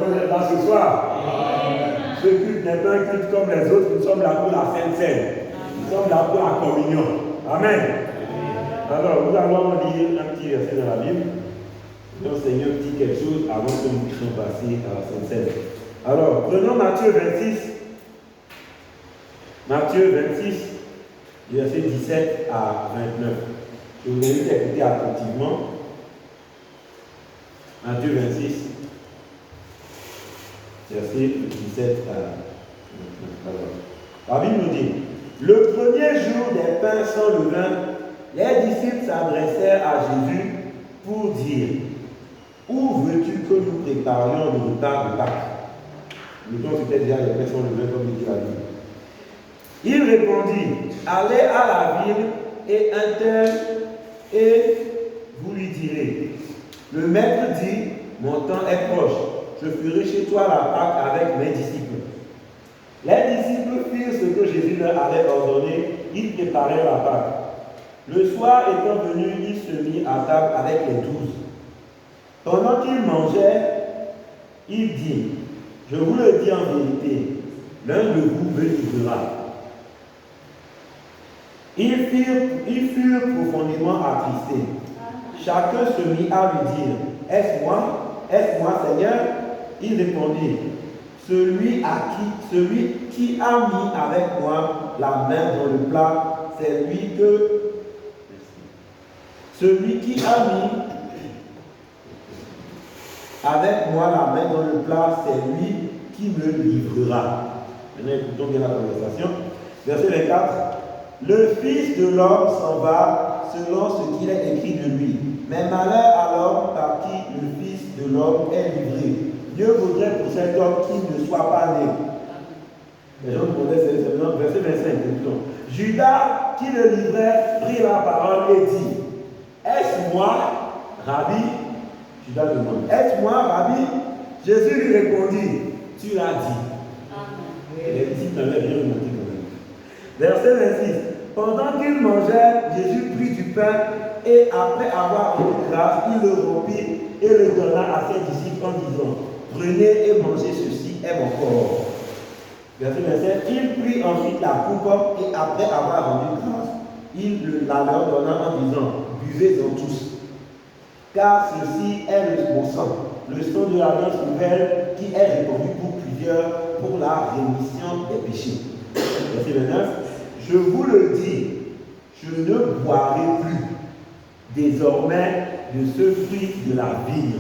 content d'être là ce soir. Ce culte n'est pas un culte comme les autres. Nous sommes là pour la Sainte Seine. Nous sommes là pour la communion. Amen. Alors, nous allons lire un petit verset dans la Bible. Donc, Seigneur dit quelque chose avant que nous puissions passer à la Sainte Seine. Alors, prenons Matthieu 26. Matthieu 26, verset 17 à 29. Je vous invite à écouter attentivement. Matthieu 26, verset 17 à 29. Alors, la Bible nous dit, le premier jour des pains sans levain, les disciples s'adressèrent à Jésus pour dire, où veux-tu que nous préparions le repas de Pâques? Le temps c'était déjà les pains sans levain comme il dit la Bible. Il répondit, allez à la ville et un tel, et vous lui direz, le maître dit, mon temps est proche, je ferai chez toi la Pâque avec mes disciples. Les disciples firent ce que Jésus leur avait ordonné, ils préparèrent la Pâque. Le soir étant venu, il se mit à table avec les 12. Pendant qu'il mangeait, il dit, je vous le dis en vérité, l'un de vous me livrera. Ils furent profondément attristés. Chacun se mit à lui dire, est-ce moi, Seigneur? Il répondit, celui qui a mis avec moi la main dans le plat, c'est lui que... Celui qui a mis avec moi la main dans le plat, c'est lui qui me livrera. Maintenant, écoutons bien la conversation. Verset 24. Le Fils de l'homme s'en va selon ce qu'il est écrit de lui. Mais malheur à l'homme par qui le Fils de l'homme est livré. Dieu voudrait pour cet homme qu'il ne soit pas né. Les gens demandaient, c'est verset 25. Écoutons. Judas, qui le livrait, prit la parole et dit, est-ce moi, Rabbi? Judas demande, est-ce moi, Rabbi? Jésus lui répondit, tu l'as dit. Et les disciples n'avaient rien remonté quand même. Verset 26. Pendant qu'il mangeait, Jésus prit du pain et après avoir rendu grâce, il le rompit et le donna à ses disciples en disant, prenez et mangez, ceci est mon corps. Verset 27. Il prit ensuite la coupe et après avoir rendu grâce, il la leur donna en disant, buvez-en tous. Car ceci est mon sang, le sang de l'alliance nouvelle qui est répandu pour plusieurs pour la rémission des péchés. Verset 29. Je vous le dis, je ne boirai plus désormais de ce fruit de la vigne,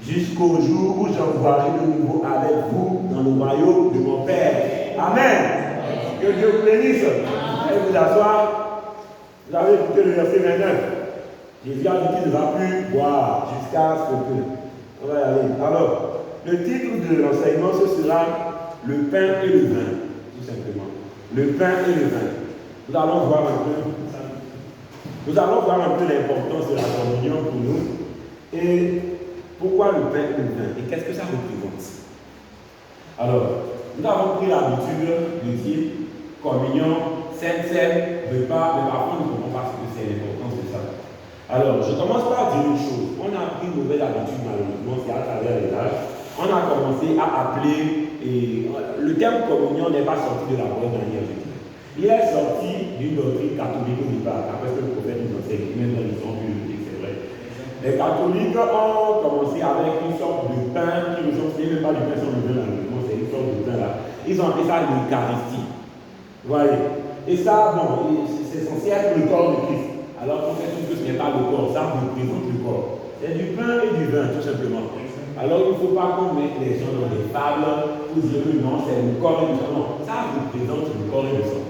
jusqu'au jour où j'en boirai de nouveau avec vous dans le royaume de mon Père. Amen. Que Dieu vous bénisse. Allez vous asseoir. Vous avez écouté le verset 29. Jésus a dit qu'il ne va plus boire jusqu'à ce que... On va y aller. Alors, le titre de l'enseignement, ce sera le pain et le vin, tout simplement. Le pain et le vin. Nous allons voir un peu l'importance de la communion pour nous et pourquoi le pain et le vin et qu'est-ce que ça représente. Alors, nous avons pris l'habitude de dire communion, Sainte Seine, repas, mais parfois nous ne comprenons pas ce que c'est l'importance de ça. Alors, je commence par dire une chose. On a pris une nouvelle habitude, malheureusement, c'est à travers les âges. On a commencé à appeler, et le terme communion n'est pas sorti de la bonne manière, je dirais. Il est sorti d'une doctrine catholique au départ, après ce que le prophète nous enseigne, même dans les sons bibliques, c'est vrai. Les catholiques ont commencé avec une sorte de pain qui ne sont même pas du pain sans levain, c'est une sorte de pain là. Ils ont appelé ça l'Eucharistie. Vous voyez? Et ça, bon, c'est censé être le corps de Christ. Alors, on sait tous que ce n'est pas le corps, ça représente le corps. C'est du pain et du vin, tout simplement. Alors, il ne faut pas qu'on mette les gens dans des tables pour dire que non, c'est le corps et le sang. Non, ça représente le corps et le sang.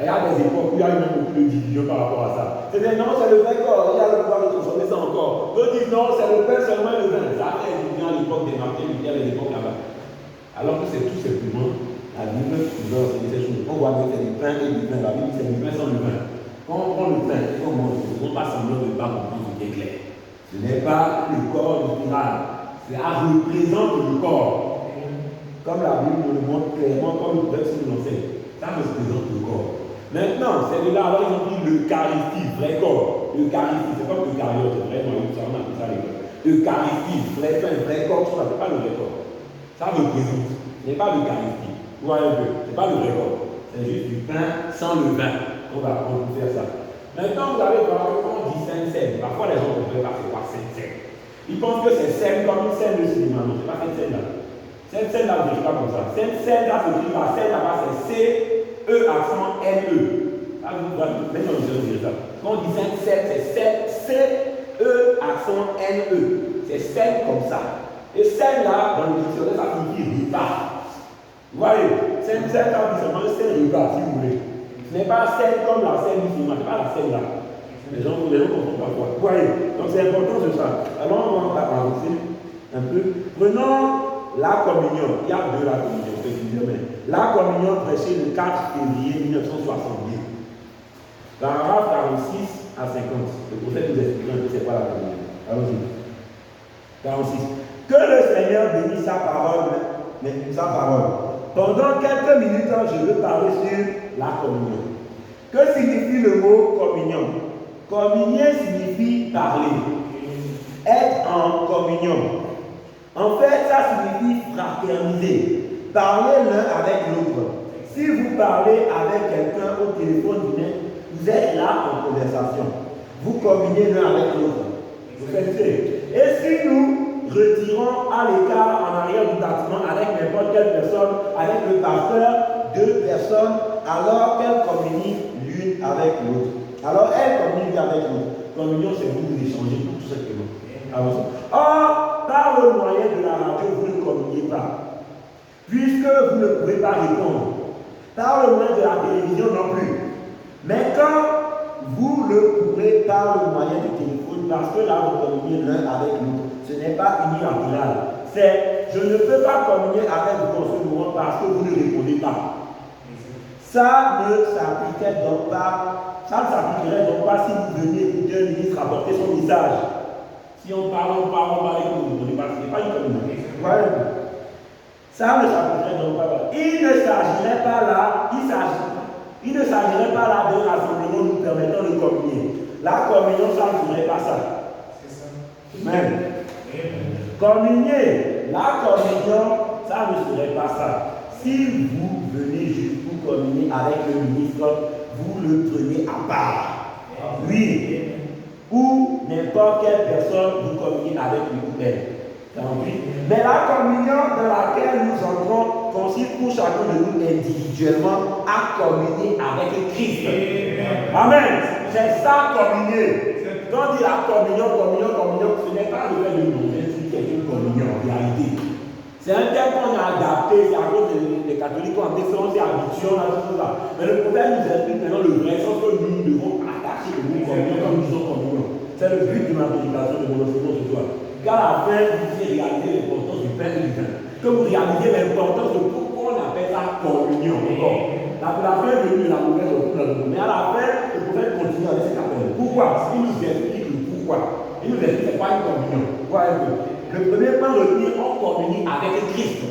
Il y a des époques où il y a eu même beaucoup de division par rapport à ça. C'est-à-dire, non, c'est le vrai corps, il y a le pouvoir de transformer ça en corps. D'autres disent, non, c'est le pain seulement et le vin. Ça a été étudié à l'époque des Martin Luther et l'époque là-bas. Alors que c'est tout simplement la Bible qui nous a enseigné ces choses. On voit que c'est du pain et du vin. La Bible, c'est du pain sans le vin. Quand on prend le pain et qu'on mange, on ne faut pas semblant de ne pas comprendre ce qui est clair. Ce n'est pas le corps natural. Ça représente le corps. Comme la Bible nous le montre clairement, comme le texte nous l'enseigne. Ça représente le corps. Maintenant, c'est de là, alors ils ont pris l'Eucharistie, vrai corps. L'Eucharistie, c'est comme l'eucaryote, vraiment, on appelle ça l'école. L'Eucharistie, vrai pain, vrai corps, ça ne fait pas le vrai Ça représente. Ce n'est pas l'Eucharistie. Vous voyez un peu. Ce n'est pas le vrai corps. C'est juste du pain sans le vin. On peut faire ça. Maintenant, vous allez voir que quand on dit Sainte Seine, parfois les gens ne comprennent pas c'est quoi Sainte Seine. Ils pensent que c'est scène comme une scène de cinéma. Non, ce n'est pas cette scène-là. Cette scène-là, vous ne pas comme ça. Cette scène-là, c'est écrit la scène là-bas, c'est C-E accent N-E. Là, vous voyez, maintenant, vous allez dire ça. Quand on dit Sainte Seine, c'est C-E accent N-E. C'est scène comme ça. Et scène là, dans le dictionnaire, ça signifie repas. Vous voyez, scène, quand on dit c'est repas, si vous voulez. Ce n'est pas scène comme la scène du cinéma, ce n'est pas la scène là. Les gens ne comprennent pas quoi. Vous voyez, donc c'est important c'est ça. Alors on va avancer un peu. Prenons la communion. Il y a deux la communion, mais la communion prêchée le 4 février 1970. Paragraphe 46 à 50. Le prophète nous explique un peu c'est quoi la communion. Allons-y. 46. Que le Seigneur bénisse sa parole. Pendant quelques minutes, je veux parler sur la communion. Que signifie le mot communion? Communier signifie parler. Être en communion. En fait, ça signifie fraterniser. Parler l'un avec l'autre. Si vous parlez avec quelqu'un au téléphone, vous êtes là en conversation. Vous communiez l'un avec l'autre. Vous faites. Et si nous retirons à l'écart en arrière du bâtiment avec n'importe quelle personne, avec le pasteur, deux personnes, alors qu'elles communient l'une avec l'autre. Alors elles communient l'une avec l'autre. Communion, c'est vous échanger tout simplement. Or, par le moyen de la radio, vous ne communiez pas. Puisque vous ne pouvez pas répondre. Par le moyen de la télévision non plus. Mais quand vous le pourrez par le moyen du téléphone, parce que là, vous communiez l'un avec l'autre. Ce n'est pas unilatéral. C'est je ne peux pas communier avec vous en ce moment parce que vous ne répondez pas. Ça ne s'appliquerait donc pas. Ça ne s'appliquerait donc pas si vous veniez écouter un ministre apporter son message. Si on parle et que vous ne répondez pas, ce n'est pas une communion. Voilà. Ça ne s'appliquerait donc pas. Il ne s'agirait pas là d'un rassemblement nous permettant de communier. La communion, ça ne serait pas ça. C'est ça. Amen. Communier, la communion, ça ne serait pas ça. Si vous venez juste pour communier avec le ministre, vous le prenez à part. Oui. Ou n'importe quelle personne, vous communiez avec lui ou elle. Mais la communion dans laquelle nous entrons consiste pour chacun de nous individuellement à communier avec Christ. Amen. C'est ça communier. Quand on dit la communion, ce n'est pas le fait de nous une communion en réalité. C'est un terme qu'on a adapté, c'est à cause des catholiques qui ont dit c'est addiction, tout ça. Mais le prophète nous explique maintenant le vrai sens que nous devons attacher le mot communion comme nous sommes communion. C'est le but de ma prédication de mon enseignement ce soir. Car à la fin, vous devez réaliser l'importance du pain et du vin. Que vous réalisez l'importance de pourquoi on appelle ça communion. La fin est venue de la mauvaise opinion. Mais à la fin, le prophète continue avec cet appel. Pourquoi? Il nous explique le pourquoi. Il nous explique que ce n'est pas une communion. Voilà un peu. Le premier point retenu, on communie avec Christ.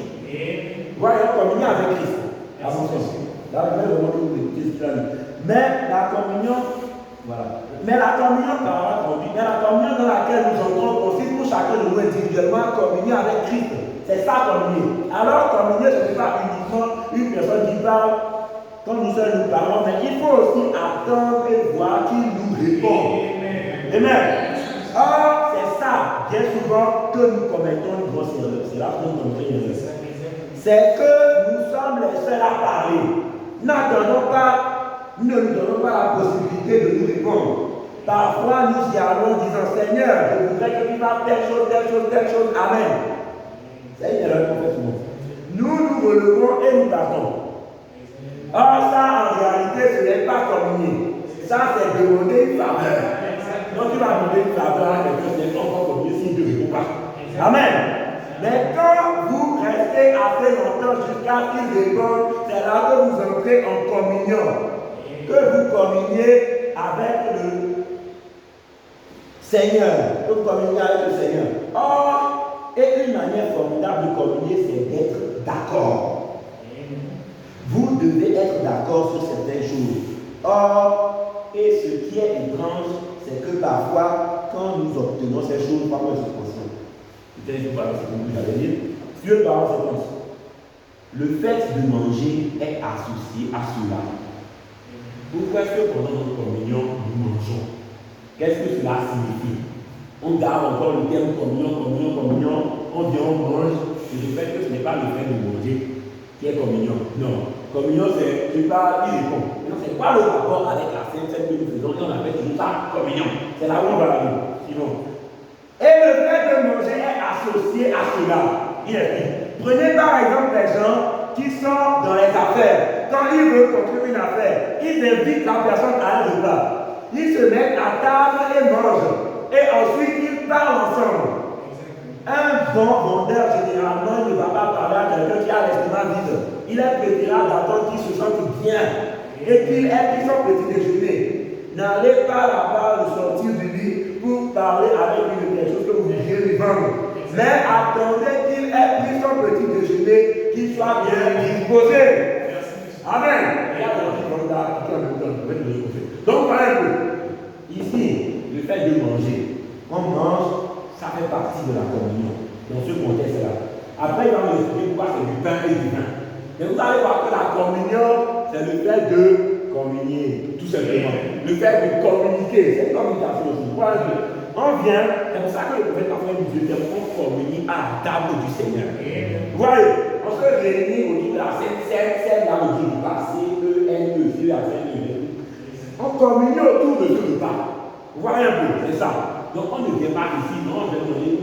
Voilà, on communie avec Christ. À mon sens. Là, je vais vous montrer ce qu'il a dit. Mais la communion, voilà. Mais la communion dans laquelle nous entrons consiste pour chacun de nous individuellement communier avec Christ. C'est ça communier. Alors communier, ce n'est pas uniquement une personne qui parle quand nous seuls nous parlons, mais il faut aussi attendre et voir qu'il nous répond. Amen. Or, c'est ça, bien souvent, que nous commettons une grosse erreur. C'est là que nous commettons une erreur. C'est que nous sommes les seuls à parler. Nous ne nous donnons pas la possibilité de nous répondre. Parfois, nous y allons en disant Seigneur, je voudrais que tu fasses telle chose, Amen. C'est une erreur qu'on fait souvent. Nous relevons et nous partons. Or, ça, en réalité, ce n'est pas communier. Ça, c'est demander une faveur. Donc, tu vas demander une faveur à quelqu'un, c'est encore communier s'il ne te répond pas. Amen. Mais quand vous restez assez longtemps jusqu'à ce qu'il réponde, c'est là que vous entrez en communion. Que vous communiez avec le Seigneur. Que vous communiez avec le Seigneur. Or, et une manière formidable de communier, c'est d'être d'accord. Vous devez être d'accord sur certaines choses. Or, et ce qui est étrange, c'est que parfois, quand nous obtenons ces choses, parfois elles se conscientes. Peut-être que voilà ce que vous allez dire. Dieu parle c'est comme ça. Le fait de manger est associé à cela. Pourquoi est-ce que pendant notre communion, nous mangeons? Qu'est-ce que cela signifie? On garde encore le terme communion, on vient, on mange, et le fait que ce n'est pas le fait de manger qui est communion. Non. Communion, c'est, tu parles, il répond. Non, c'est quoi le rapport avec la scène que nous faisons? On appelle toujours ça communion. C'est là où on va aller. Sinon. Et le fait de manger est associé à cela. Il est dit. Prenez par exemple des gens qui sont dans les affaires. Quand ils veulent conclure une affaire, ils invitent la personne à un repas. Ils se mettent à table et mangent. Et ensuite, ils parlent ensemble. Un bon vendeur, généralement, ne va pas parler à quelqu'un qui a l'estomac vide. Il est préférable d'attendre qu'il se sente bien et qu'il ait pris son petit déjeuner. N'allez pas là-bas de sortir du lit pour parler avec lui de quelque chose que vous vouliez lui vendre. Mais attendez qu'il ait pris son petit déjeuner, qu'il soit bien disposé. Amen. Donc, par exemple, ici, le fait de manger, on mange, ça fait partie de la communion, dans ce contexte-là. Après, il va nous expliquer pourquoi c'est du pain et du vin. Mais vous allez voir que la communion, c'est le fait de communier, tout simplement. Le fait de communiquer, c'est une communication aussi. On vient, c'est pour ça que le prophète parfois nous dit qu'on communie à la table du Seigneur. Vous voyez, on se réunit autour de la Sainte Seine, celle là où il passe, C-E-N-E-C, la Sainte-E. On communie autour de ce repas. Vous voyez un peu, c'est ça. Donc on ne vient pas ici, non, on vient manger,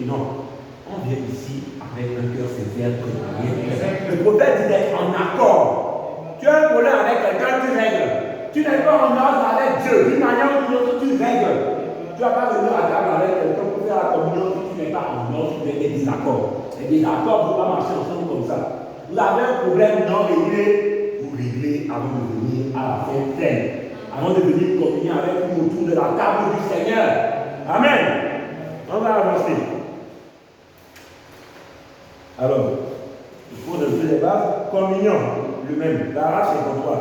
non. On vient ici avec un cœur sincère, préparé. Le prophète dit d'être en accord. Tu as un problème avec quelqu'un, tu règles. Tu n'es pas en ordre avec Dieu. D'une manière ou d'une autre, tu règles. Tu ne vas pas venir à table avec quelqu'un pour faire la communion si tu n'es pas en ordre, tu as des désaccords. Les désaccords ne vont pas marcher ensemble comme ça. Vous avez un problème non réglé, vous réglez avant de venir à la fin pleine. Avant de venir communier avec nous autour de la table du Seigneur. Amen. On va avancer. Alors, il faut de les bases. Communion, le même. Lara 53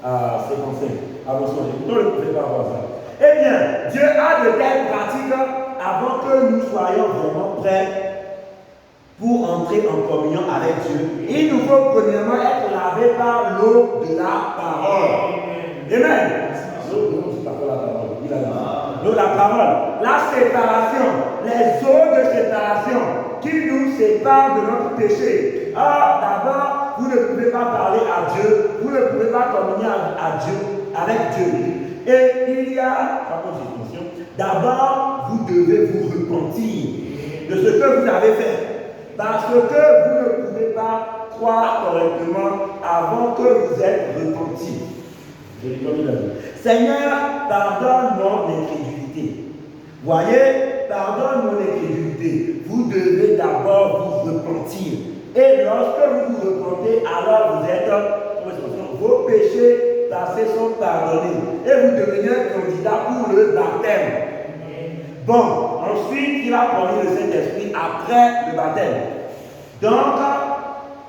à 55. Avançons. Écoutons le prophète par rapport à ça. Eh bien, Dieu a de telles pratiques avant que nous soyons vraiment prêts pour entrer en communion avec Dieu. Il nous faut premièrement être lavé par l'eau de la parole. Amen. L'eau de la parole, la séparation, les eaux de séparation qui nous séparent de notre péché. Or, d'abord, vous ne pouvez pas parler à Dieu, vous ne pouvez pas communier à Dieu, avec Dieu. Et il y a, d'abord, vous devez vous repentir de ce que vous avez fait. Parce que vous ne pouvez pas croire correctement avant que vous êtes repenti. Seigneur, pardonne mon incrédulité. Voyez, pardonne mon incrédulité. Vous devez d'abord vous repentir. Et lorsque vous vous repentez, alors vous êtes, vos péchés passés sont pardonnés. Et vous devenez un candidat pour le baptême. Bon, ensuite, il a promis le Saint-Esprit après le baptême. Donc,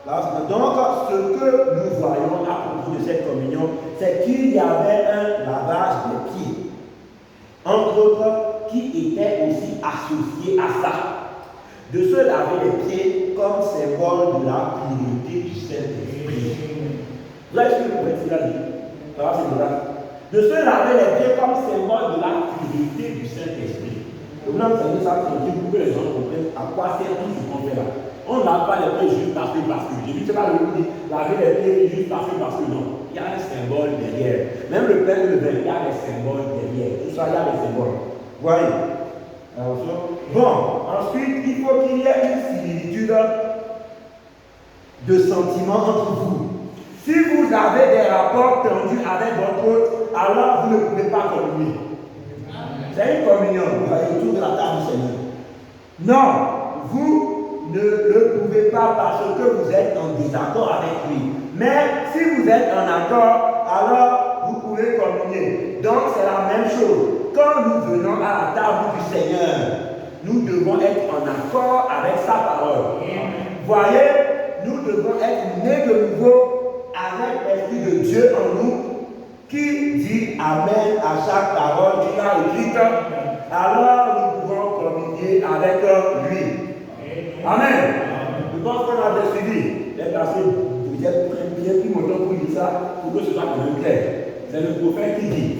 ce que nous voyons à propos de cette communion, c'est qu'il y avait un lavage des pieds, entre autres, qui était aussi associé à ça. De se laver les pieds comme symbole de la pureté du Saint-Esprit. Vous voyez ce que le prophète a dit? De se laver les pieds comme symbole de la pureté du Saint-Esprit. Donc là, vous savez ça tranquille pour que les gens comprennent à quoi sert tout ce qu'on fait là. On ne lave pas les pieds juste parce que. J'ai dit, c'est pas le dit, laver les pieds juste parce que non. Il y a un symbole derrière. Même le pain et le vin, il y a des symboles derrière. Tout ça, il y a des symboles. Vous voyez? Bon, ensuite, il faut qu'il y ait une similitude de sentiments entre vous. Si vous avez des rapports tendus avec votre autre, alors vous ne pouvez pas communier. C'est une communion, vous voyez, autour de la table du Seigneur. Non, vous ne le pouvez pas parce que vous êtes en désaccord avec lui. Mais si vous êtes en accord, alors vous pouvez communier. Donc c'est la même chose. Quand nous venons à la table du Seigneur, nous devons être en accord avec sa parole. Voyez, nous devons être nés de nouveau avec l'Esprit de Dieu en nous qui dit Amen à chaque parole qu'il a écrite. Alors nous pouvons communier avec lui. Amen. pense qu'on a décidé d'être assez bien plus longtemps pour dire ça, pour que ce soit quand même clair. C'est le prophète qui dit,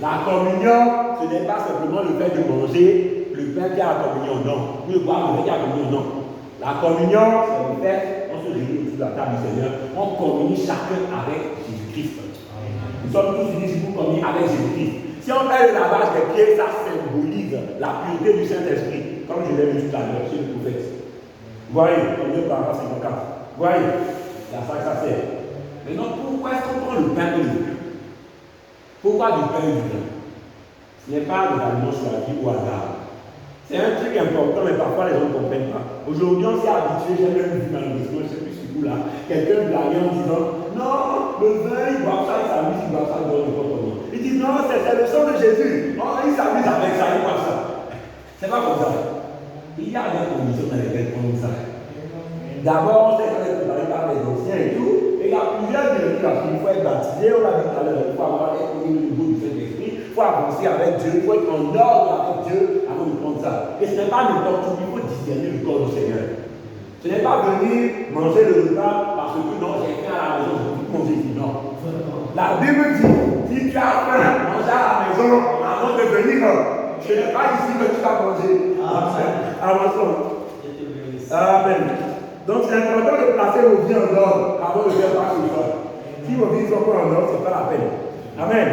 la communion, ce n'est pas simplement le fait de manger le pain qui a la communion, non. Ou de boire le pain qui a la communion, non. La communion, c'est le fait, on se réunit autour de la table du Seigneur, on communie chacun avec Jésus-Christ. Nous sommes tous unis pour communier avec Jésus-Christ. Si on fait le lavage des pieds, ça symbolise la pureté du Saint-Esprit, comme je l'ai dit tout à l'heure chez le prophète. Vous voyez, comme 2 par 54. Vous voyez, c'est à ça que ça sert. Maintenant, pourquoi est-ce qu'on prend le pain et le vin? Pourquoi du pain et du vin? Ce n'est pas des aliments choisis au hasard. C'est un truc important, mais parfois les gens ne comprennent pas. Aujourd'hui, on s'est habitué, j'ai même vu malheureusement, je ne sais plus ce coup-là, quelqu'un blaguait en disant non, le vin, il boit ça, il s'amuse, il boit ça, il boit n'importe comment. Ils disent non, c'est le sang de Jésus. Oh, il s'amuse avec ça, il boit ça. C'est pas comme ça. Il y a des conditions dans lesquelles on dit ça. D'abord, on sait qu'on est préparé par les anciens et tout. Et il y a plusieurs directives. Il faut être baptisé, on l'a dit tout à l'heure. Il faut avoir le niveau du Saint-Esprit. Il faut avancer avec Dieu. Il faut être en ordre avec Dieu avant de prendre ça. Et ce n'est pas n'importe où. Il faut discerner le corps du Seigneur. Ce n'est pas venir manger le repas parce que non, j'ai faim à la maison, je ne peux plus manger ici. Non. La Bible dit, si tu as faim, mange à la maison avant de venir. Ce n'est pas ici que tu vas manger. Avançons. Amen. Donc c'est important de placer vos vies en ordre avant de faire passer le sol. Si vos vies sont pas en ordre, ce n'est pas la peine. Amen.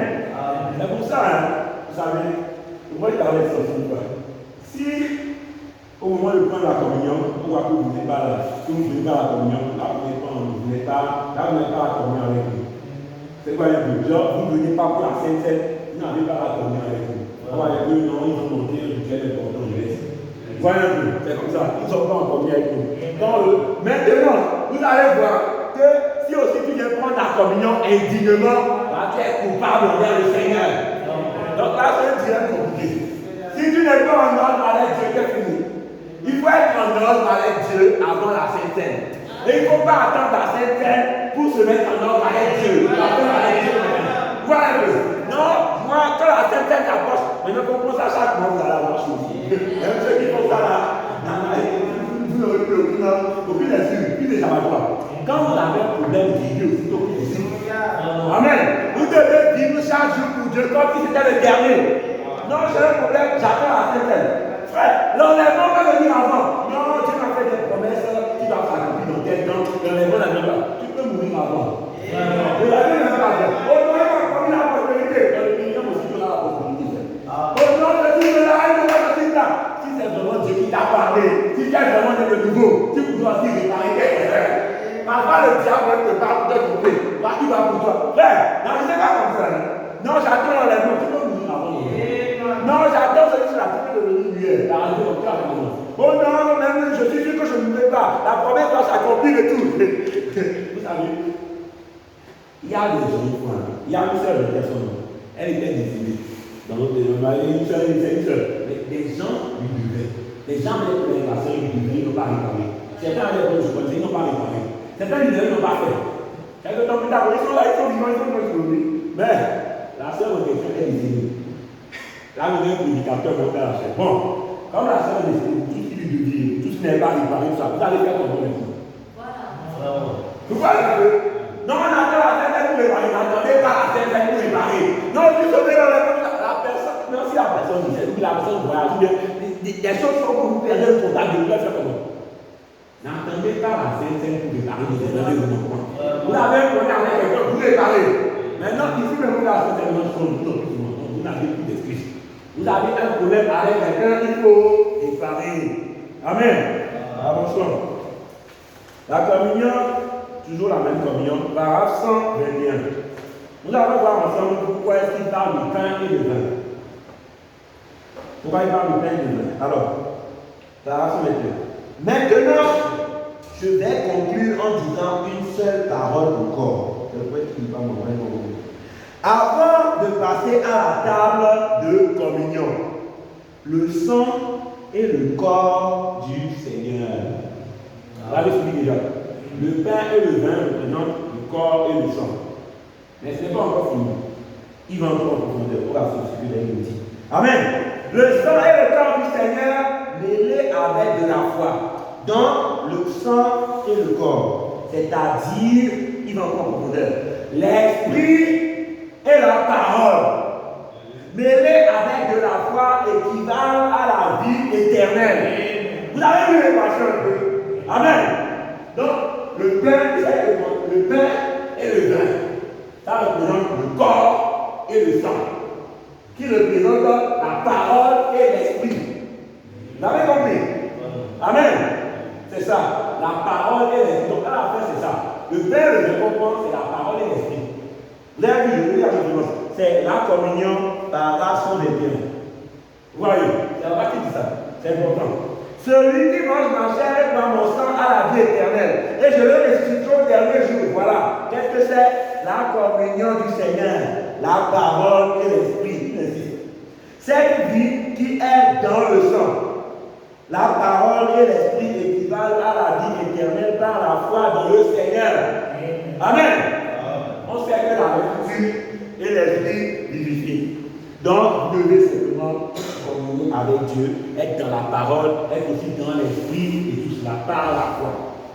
C'est pour ça, hein, vous savez, moi je parlais de ça aussi. Si au moment de prendre la communion, on voit que vous n'êtes pas là, que vous ne venez pas à la communion, là vous n'êtes pas la communion avec vous. C'est quoi un peu? Genre, vous ne venez pas pour la Sainte-Seine, vous n'avez pas la communion avec vous. On va dire que non, ils ont monté un budget important, je laisse. Voilà un peu, c'est comme ça, ils ne sont pas en communion avec nous. Donc, maintenant, vous allez voir que si aussi tu viens prendre la communion indignement, là, tu es coupable envers le Seigneur. Donc là, c'est un dilemme compliqué. Si tu n'es pas en ordre avec Dieu, c'est fini. Il faut être en ordre avec Dieu avant la Sainte-Seine. Et il ne faut pas attendre la Sainte-Seine pour se mettre en ordre avec Dieu. Voilà un peu. Non, moi, quand la Sainte-Seine t'approche, maintenant qu'on pense à chaque mois, vous allez avoir chose. Même ceux qui font ça là, vous n'aurez plus aucune excuse, plus de Shabbat. Quand vous avez un problème, vivez aussitôt que ici. Amen. Vous devez vivre chaque jour pour Dieu comme si c'était le dernier. Non, j'ai un problème, j'attends la Sainte-Seine. Frère, l'enlèvement va venir avant. Non, tu m'as fait des promesses, tu vas s'accomplir dans tel temps, l'enlèvement n'arrive pas. Tu peux mourir avant. Vous l'avez même pas fait. Oh non, il m'a promis la prospérité. Le minimum aussi donnera la prospérité. Oh non, je dis de là, il ne va pas dire là. Si c'est vraiment Dieu qui t'a parlé, si tu as vraiment de nouveau, tu dois aussi réparer quelque chose. Parfois le diable te parle pour te tromper. Là, il va pour toi. Frère, n'arrivez pas comme ça. Non, j'attends l'enlèvement. Tu peux mourir avant. Non, j'attends celui sur la tête de l'univers. Oh non, même je suis sûr que je ne mourrai pas. La promesse doit s'accomplir et tout. Vous savez, il y a des gens, il y a une seule personne. Elle était décédée. Dans notre une seule. Mais des gens lui buvaient. Les gens avaient pris la soeur, ils buvaient, ils n'ont pas réparé. Certains avaient pris le chocolat, ils n'ont pas réparé. Certains leaders n'ont pas fait. Quelques temps plus tard, ils sont là, ils sont vivants, ils sont aujourd'hui. Mais la soeur en question est décédée. Là, vous avez un prédicateur qui va la chair. Bon, comme la soeur est décédée, tout ce qui lui devient, tout ce qui n'est pas réparé, tout ça, vous allez faire comment maintenant? Voilà. Vous voyez un peu? Non, on attend la Sainte-Seine pour réparer. N'attendez pas la Sainte-Seine pour réparer. Non, vous sauvez la personne. Non, si la personne disait, oui, la personne voyage, des choses sont pour vous perdre le contact de Dieu, faire comment? N'attendez pas la Sainte-Seine pour réparer les événements de votre point. Vous avez un problème avec quelqu'un, vous réparez. Maintenant, ici, même vous avez la Sainte-Seine, vous n'avez plus d'excuse. Vous avez un problème avec quelqu'un, il faut réparer. Amen. Avançons. La communion, toujours la même communion, paragraphe 121. Nous allons voir ensemble pourquoi est-ce qu'il parle du pain et du vin. Pourquoi il parle du pain et du vin? Alors, paragraphe 121. Maintenant, je vais conclure en disant une seule parole encore. Je crois qu'il va m'envoyer mon mot. Avant de passer à la table de communion, le sang et le corps du Seigneur. Là, je suis déjà. Le pain et le vin représentent le corps et le sang. Mais ce n'est pas encore fini. Il va encore en profondeur. On va se suivre les outils. Amen. Le sang et le corps du Seigneur mêlés avec de la foi. Donc, le sang et le corps. C'est-à-dire, il va encore en profondeur, l'esprit et la parole, mêlés avec de la foi, équivalent à la vie éternelle. Vous avez vu les passions un peu? Amen. Donc, le pain, c'est le pain et le vin. Ça représente le corps et le sang, qui représente la parole et l'esprit. Vous avez compris? Amen. C'est ça. La parole et l'esprit. Donc, à la fin, c'est ça. Le pain, le vin, c'est la parole et l'esprit. Vous avez vu, je vous dis la différence. C'est la communion par la son des biens. Vous voyez? C'est la qui dit ça. C'est important. Celui qui mange ma chair et boit mon sang a la vie éternelle. Et je le ressusciterai au dernier jour. Voilà. Qu'est-ce que c'est? La communion du Seigneur. La parole et l'esprit. Cette vie qui est dans le sang. La parole et l'esprit équivalent à la vie éternelle par la foi dans le Seigneur. Amen. On sait que la lecture et l'esprit vivifient. Donc, vous devez simplement communier avec Dieu, être dans la parole, être aussi dans l'esprit et tout cela par la foi.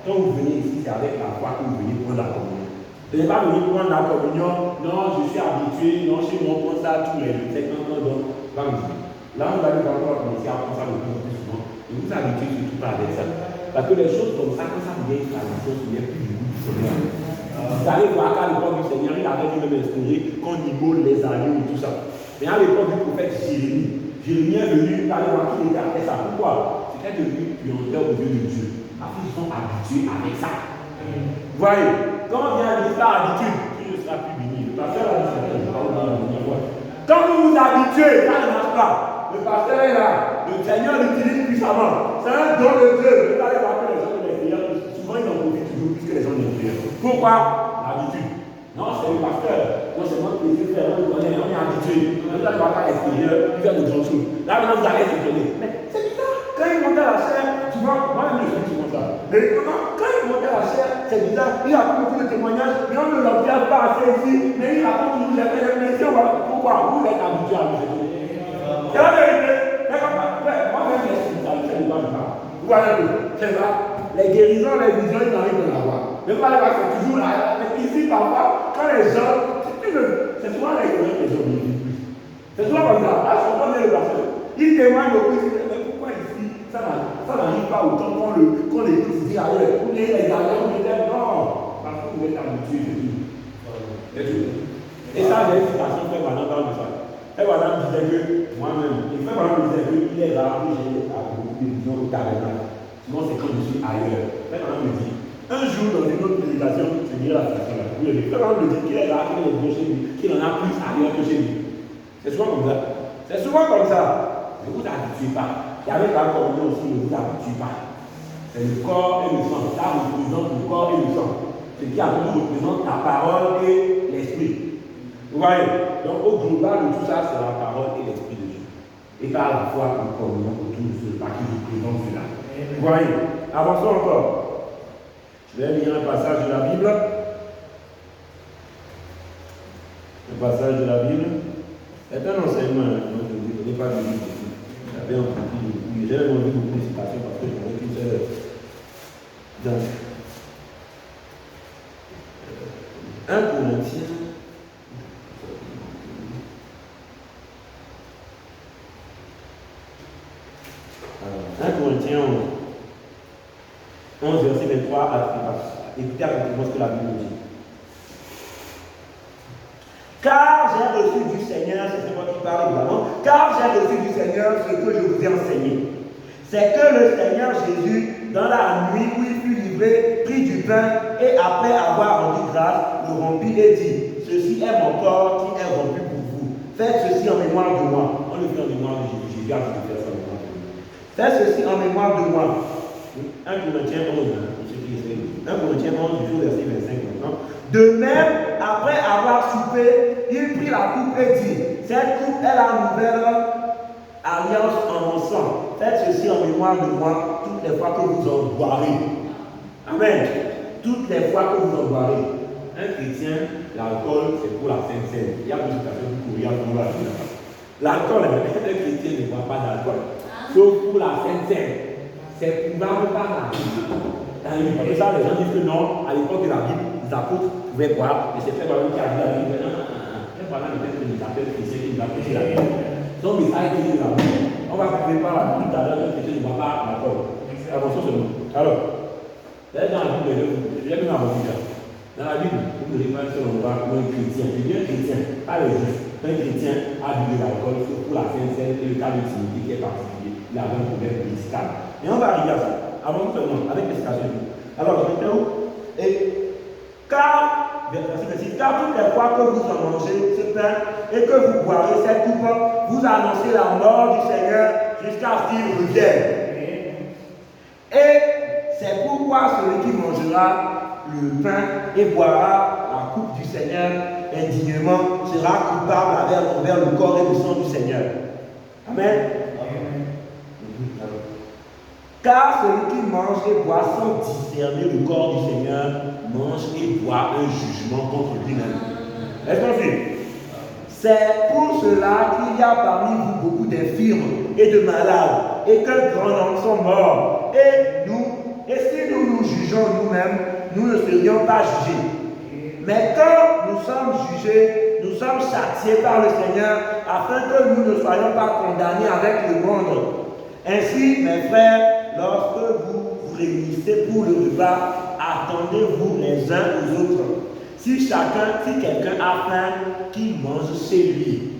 Quand vous venez ici, c'est avec la foi que vous venez prendre la communion. Vous n'êtes pas venu prendre la communion, non, je suis habitué, non, chez moi, on prend ça tous les 50 ans, donc, là, vous allez encore commencer à prendre ça le plus souvent. Et vous habituez surtout pas avec ça. Parce que les choses comme ça, quand ça devient une tradition, il n'y a plus du goût du Seigneur. Vous allez voir qu'à l'époque du Seigneur, il avait lui-même instauré qu'on immole les agneaux et tout ça. Mais à l'époque du prophète Jérémie est venu, il allait voir qu'il était après ça. Pourquoi? C'était devenu puanteur aux yeux de Dieu. Parce qu'ils sont habitués avec ça. Vous voyez, quand vient l'histoire habitude, Dieu ne sera plus béni. Le pasteur a dit ça. Quand vous vous habituez, ça ne marche pas. Le pasteur est là, le Seigneur l'utilise puissamment. C'est un don de Dieu. Vous allez voir que les gens de l'extérieur, souvent ils en profitent toujours plus que les gens de l'intérieur. Pourquoi? L'habitude. Non, c'est le pasteur. Non, c'est moi qui les ai fait, on le connaît, on est habitué. Vous allez voir qu'à l'extérieur, il fait de grandes choses. Là maintenant, vous allez s'étonner. Mais c'est bizarre. Quand il montait la chair, souvent, moi-même je dis souvent ça. Mais quand il montait la chair, c'est bizarre. Il raconte beaucoup de témoignages, mais on ne l'observe pas assez ici. Mais il raconte toujours les mêmes. Pourquoi? Vous êtes habitué à vous étonner. C'est la vérité. Moi-même, je suis habitué à pas. Vous voyez, c'est ça. Les guérisons, les visions, ils n'arrivent pas à l'avoir. Mais pas les voir, c'est toujours là. Mais ici, parfois, quand les gens, c'est souvent les gens qui ont plus. C'est souvent comme ça. Là, je comprends bien le pasteur. Ils témoignent au plus. Mais pourquoi ici, ça n'arrive pas autant qu'on les pousse dire ailleurs. Ou bien les gardiens, on dit non. Parce que vous êtes habitués, c'est tout. C'est tout. Et ça, j'ai une citation fait pendant de ça. Et voilà, disait que moi-même, il fait pendant disait qu'il est rare que j'ai beaucoup de visions au tabernacle. Sinon, c'est quand je suis ailleurs. Mais pendant me dit, un jour dans une autre prédication, c'est bien la citation là. Oui, il fait pendant me dire qu'il est rare qu'il est bien chez lui, qu'il en a plus ailleurs que chez lui. C'est souvent comme ça. C'est souvent comme ça. Ne vous habituez pas. Et avec la communion aussi, ne vous habituez pas. C'est le corps et le sang. Ça représente le corps et le sang. Ce qui représente la parole et l'esprit. Vous voyez? Donc au global de tout ça, c'est la parole et l'esprit de Dieu. Et par la foi, nous communions autour de ce pas qui nous présente cela. Vous voyez? Avançons encore. Je vais lire un passage de la Bible. Un passage de la Bible. C'est un enseignement. Je ne connais pas de Bible. J'avais entendu, j'ai entendu beaucoup de citations parce que je n'avais qu'une seule. Donc, 1 Corinthiens. 1 Corinthiens 11, verset 23 à écoutez attentivement ce que la Bible dit. Car j'ai reçu du Seigneur, c'est moi qui parle évidemment, car j'ai reçu du Seigneur ce que je vous ai enseigné. C'est que le Seigneur Jésus, dans la nuit où il fut livré, prit du pain et après avoir rendu grâce, le rompit et dit, ceci est mon corps qui est rompu pour vous. Faites ceci en mémoire de moi. On le fait en mémoire de Jésus. Jésus a dit de faire ça en mémoire de moi. Faites ceci en mémoire de moi. 1 Corinthiens 11, pour ceux qui essaient. 1 Corinthiens 11, du jour verset 25 maintenant. De même, après avoir soupé, il prit la coupe et dit, cette coupe est la nouvelle alliance en mon sang. Faites ceci en mémoire de moi toutes les fois que vous en boirez. Amen. Toutes les fois que vous en boirez. Un chrétien, l'alcool, c'est pour la Sainte Seine. Il y a beaucoup de personnes qui courent pour la vie. L'alcool, un chrétien ne boit pas d'alcool. Sauf pour la Sainte Seine. C'est probable par la vie. Et ça, les gens disent que non, à l'époque de la Bible, les apôtres pouvaient boire, et c'est Frère Branham qui a dit la Bible. Non, Frère Branham peut-être que les appels chrétiens qui nous appellent la Bible. Donc, il a été de la Bible. On va trouver par la Bible tout à l'heure, que chrétien ne voit pas la parole. Avançons seulement. Alors, là, dans la Bible, j'ai même avancé là. Dans la Bible, vous ne devez pas un seul endroit où un chrétien, je dis un chrétien, pas les juifs, un chrétien a bu de l'alcool pour la fin et le cas de Timothy qui est particulier. Il avait un problème médical. Et on va arriver à ça. Avant seulement, avec l'explication. Alors, je vais où? Et car, car toutes les fois que vous en mangez ce pain et que vous boirez cette coupe, vous annoncez la mort du Seigneur jusqu'à ce qu'il revienne. Et c'est pourquoi celui qui mangera le pain et boira la coupe du Seigneur indignement sera coupable envers le corps et le sang du Seigneur. Amen. Car celui qui mange et boit sans discerner le corps du Seigneur mange et boit un jugement contre lui-même. Est-ce qu'on suit? C'est pour cela qu'il y a parmi vous beaucoup d'infirmes et de malades, et qu'un grand nombre sont morts. Et si nous jugeons nous-mêmes, nous ne serions pas jugés. Mais quand nous sommes jugés, nous sommes châtiés par le Seigneur, afin que nous ne soyons pas condamnés avec le monde. Ainsi, mes frères, lorsque vous vous réunissez pour le repas, attendez-vous les uns aux autres. Si quelqu'un a faim, qu'il mange chez lui,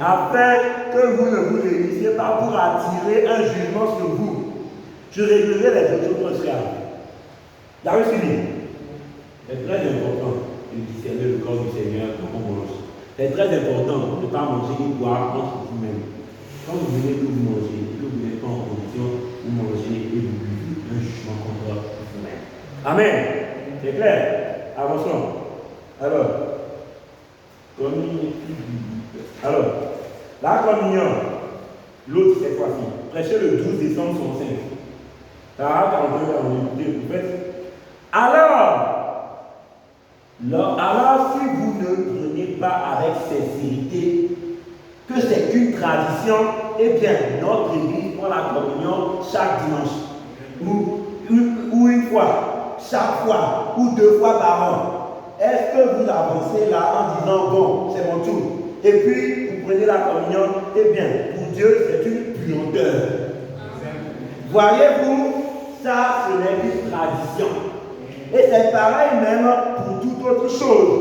afin que vous ne vous réunissiez pas pour attirer un jugement sur vous. Je réglerai les autres frères. Vous avez suivi? C'est très important de discerner le corps du Seigneur quand on mange. C'est très important de ne pas manger et boire contre vous-même. Quand vous venez que vous mangez et que vous n'êtes pas en condition, vous mangez et vous buvez un jugement contre vous-même. Amen. C'est clair? Avançons. Alors, la communion, l'autre cette fois-ci, prêché le 12 décembre 65. Ça va, 41, 42, vous faites. Alors, si vous ne prenez pas avec sincérité que c'est qu'une tradition, eh bien, notre Église prend la communion chaque dimanche, ou une fois, chaque fois, ou 2 fois par an. Est-ce que vous avancez là en disant, bon, c'est mon tour, et puis vous prenez la communion, eh bien, pour Dieu, c'est une puanteur. Voyez-vous, ça, ce n'est qu'une tradition. Et c'est pareil même pour toute autre chose.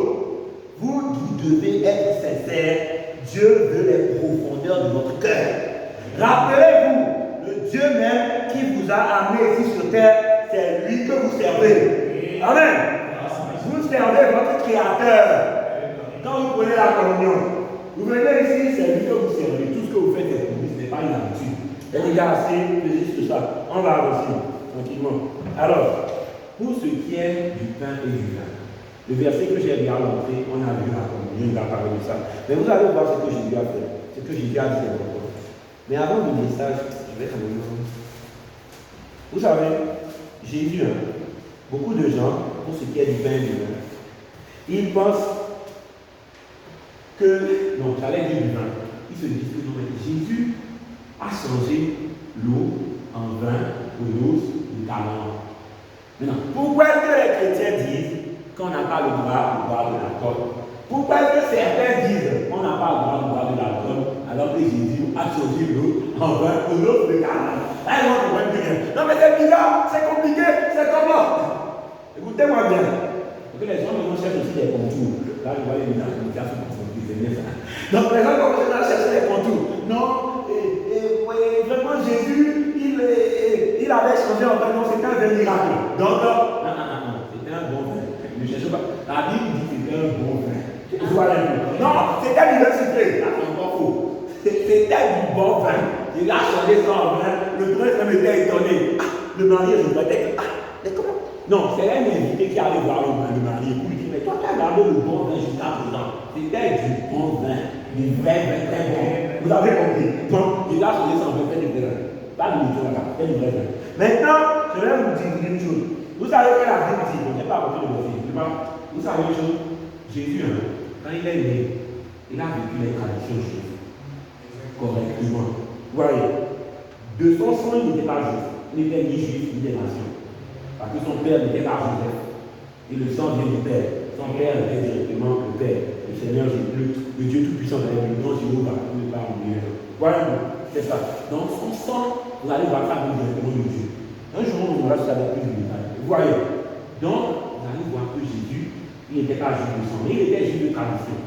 Vous devez être sincère. Dieu veut les profondeurs de votre cœur. Rappelez-vous, le Dieu même qui vous a amené ici sur terre, c'est lui que vous servez. Amen. Vous servez votre Créateur. Quand vous prenez la communion, vous venez ici, c'est lui que vous servez. Tout ce que vous faites, c'est pour lui, ce n'est pas une habitude. Il y a déjà assez plaisir sur ça. On va avancer tranquillement. Alors, pour ce qui est du pain et du vin, le verset que j'ai bien montré, on a vu la communion, on a parlé de ça. Mais vous allez voir ce que Jésus a fait. Ce que Jésus a dit, c'est important. Mais avant de dire ça, je vais quand même. Vous savez, Jésus, beaucoup de gens, pour ce qui est du pain et du vin, ils pensent que, non, j'allais dire du vin. Ils se disent que non, mais Jésus a changé l'eau en vin, ou l'eau, ou talent. Maintenant, pourquoi est-ce que les chrétiens disent qu'on n'a pas le droit de boire de l'alcool? Pourquoi est-ce que certains disent qu'on n'a pas le droit de boire de l'alcool alors que Jésus a changé l'eau en vin, ou l'eau, de talent? Là, ils vont comprendre rien. Non, mais c'est bizarre, c'est compliqué, c'est comment? Écoutez-moi bien. Parce que les gens maintenant cherchent aussi des contours. Là, je vois les visages qui sont confondus, c'est bien ça. Donc, les gens commencent à chercher des contours. Non, vraiment, Jésus, il avait changé en fait, non, c'était un vrai miracle. Donc, non, c'était un bon vin. Ne cherchez pas. La Bible dit que c'était un bon vin. Non, c'était du vin sucré. Là, c'est encore faux. C'était du bon vin. Il a changé ça en vin. Le prince même était étonné. Le marié, je dois être. Mais comment? Non, c'est un invité qui allait voir le marié pour lui dire, mais toi, tu as gardé le bon vin jusqu'à présent. C'était du bon vin. Du vrai vin très bon. Vous avez compris? Donc, il a changé ça en vin du vrai vin. Pas de mytho là-bas, c'est du vrai vin. Maintenant, je vais vous dire une chose. Vous savez que la Bible dit, on n'est pas compris de vos filles. Vous savez une chose? Jésus, quand il est né, il a vécu les traditions juives correctement. Vous voyez, de son sang, il n'était pas juif. Il n'était ni juif, ni des nations. Parce que son père n'était pas Joseph. Et le sang vient du Père. Son père était directement le Père. Le Seigneur Jésus, le Dieu Tout-Puissant, le grand Jéhovah, qui n'est pas oublié. Voilà, c'est ça. Donc son sang, vous allez voir ça directement de Dieu. Un jour, on verra ça avec plus de détails. Vous voyez. Donc, vous allez voir que Jésus, il n'était pas juif de sang, mais il était juif de tradition.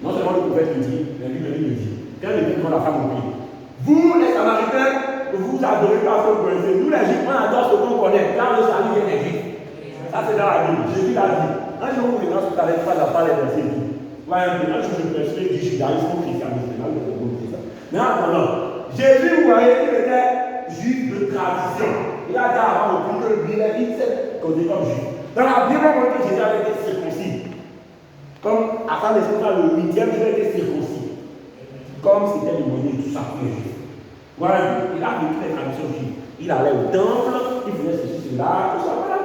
Non seulement le prophète le dit, mais lui-même le dit. Quand il dit devant la femme au pied, vous les Samaritains, vous adorez pas ce que vous connaissez. Nous les Juifs, on adore ce qu'on connaît. Car le salut vient des Juifs. Ça c'est dans la Bible. Jésus l'a dit. Un jour, vous verrez ce que tu n'avais pas à parler de ces Juifs. Voilà, un jour, je prêcherai du judaïsme au christianisme. Mais attends, Jésus, vous voyez, il était juif de tradition. Il a dit avant au plus que lui, il s'est connu comme juif. Dans la Bible, on dit que Jésus avait été circoncis. Comme à sa naissance, le 8e jour, il était circoncis. Comme c'était le moyen de tout ça pour les juifs. Voilà, il a vécu les traditions juives. Il allait au temple, il faisait ceci, cela, tout ça, voilà.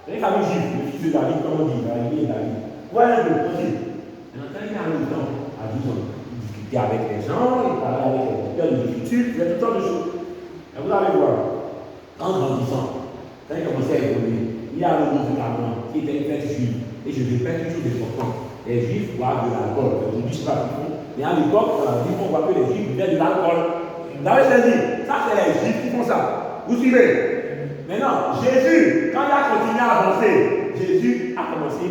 Les familles juives, le fils de David, comme on dit, il est David. Voilà, le possible. Maintenant, il allait au temple à 12 ans. Il discutait avec les gens, il parlait avec les docteurs de l'écriture, il faisait toutes sortes de choses. Et vous allez voir, en grandissant, quand il commençait à évoluer, il y a le nom de Canaan, qui était une fête juive. Et je répète quelque chose d'important. Les juifs boivent de l'alcool. Je ne dis pas qu'ils font. Mais à l'époque, dans la Bible, on voit que les juifs buvaient de l'alcool. Vous avez saisi? Ça, c'est les juifs qui font ça. Vous suivez? Maintenant, Jésus, quand il a continué à avancer, Jésus a commencé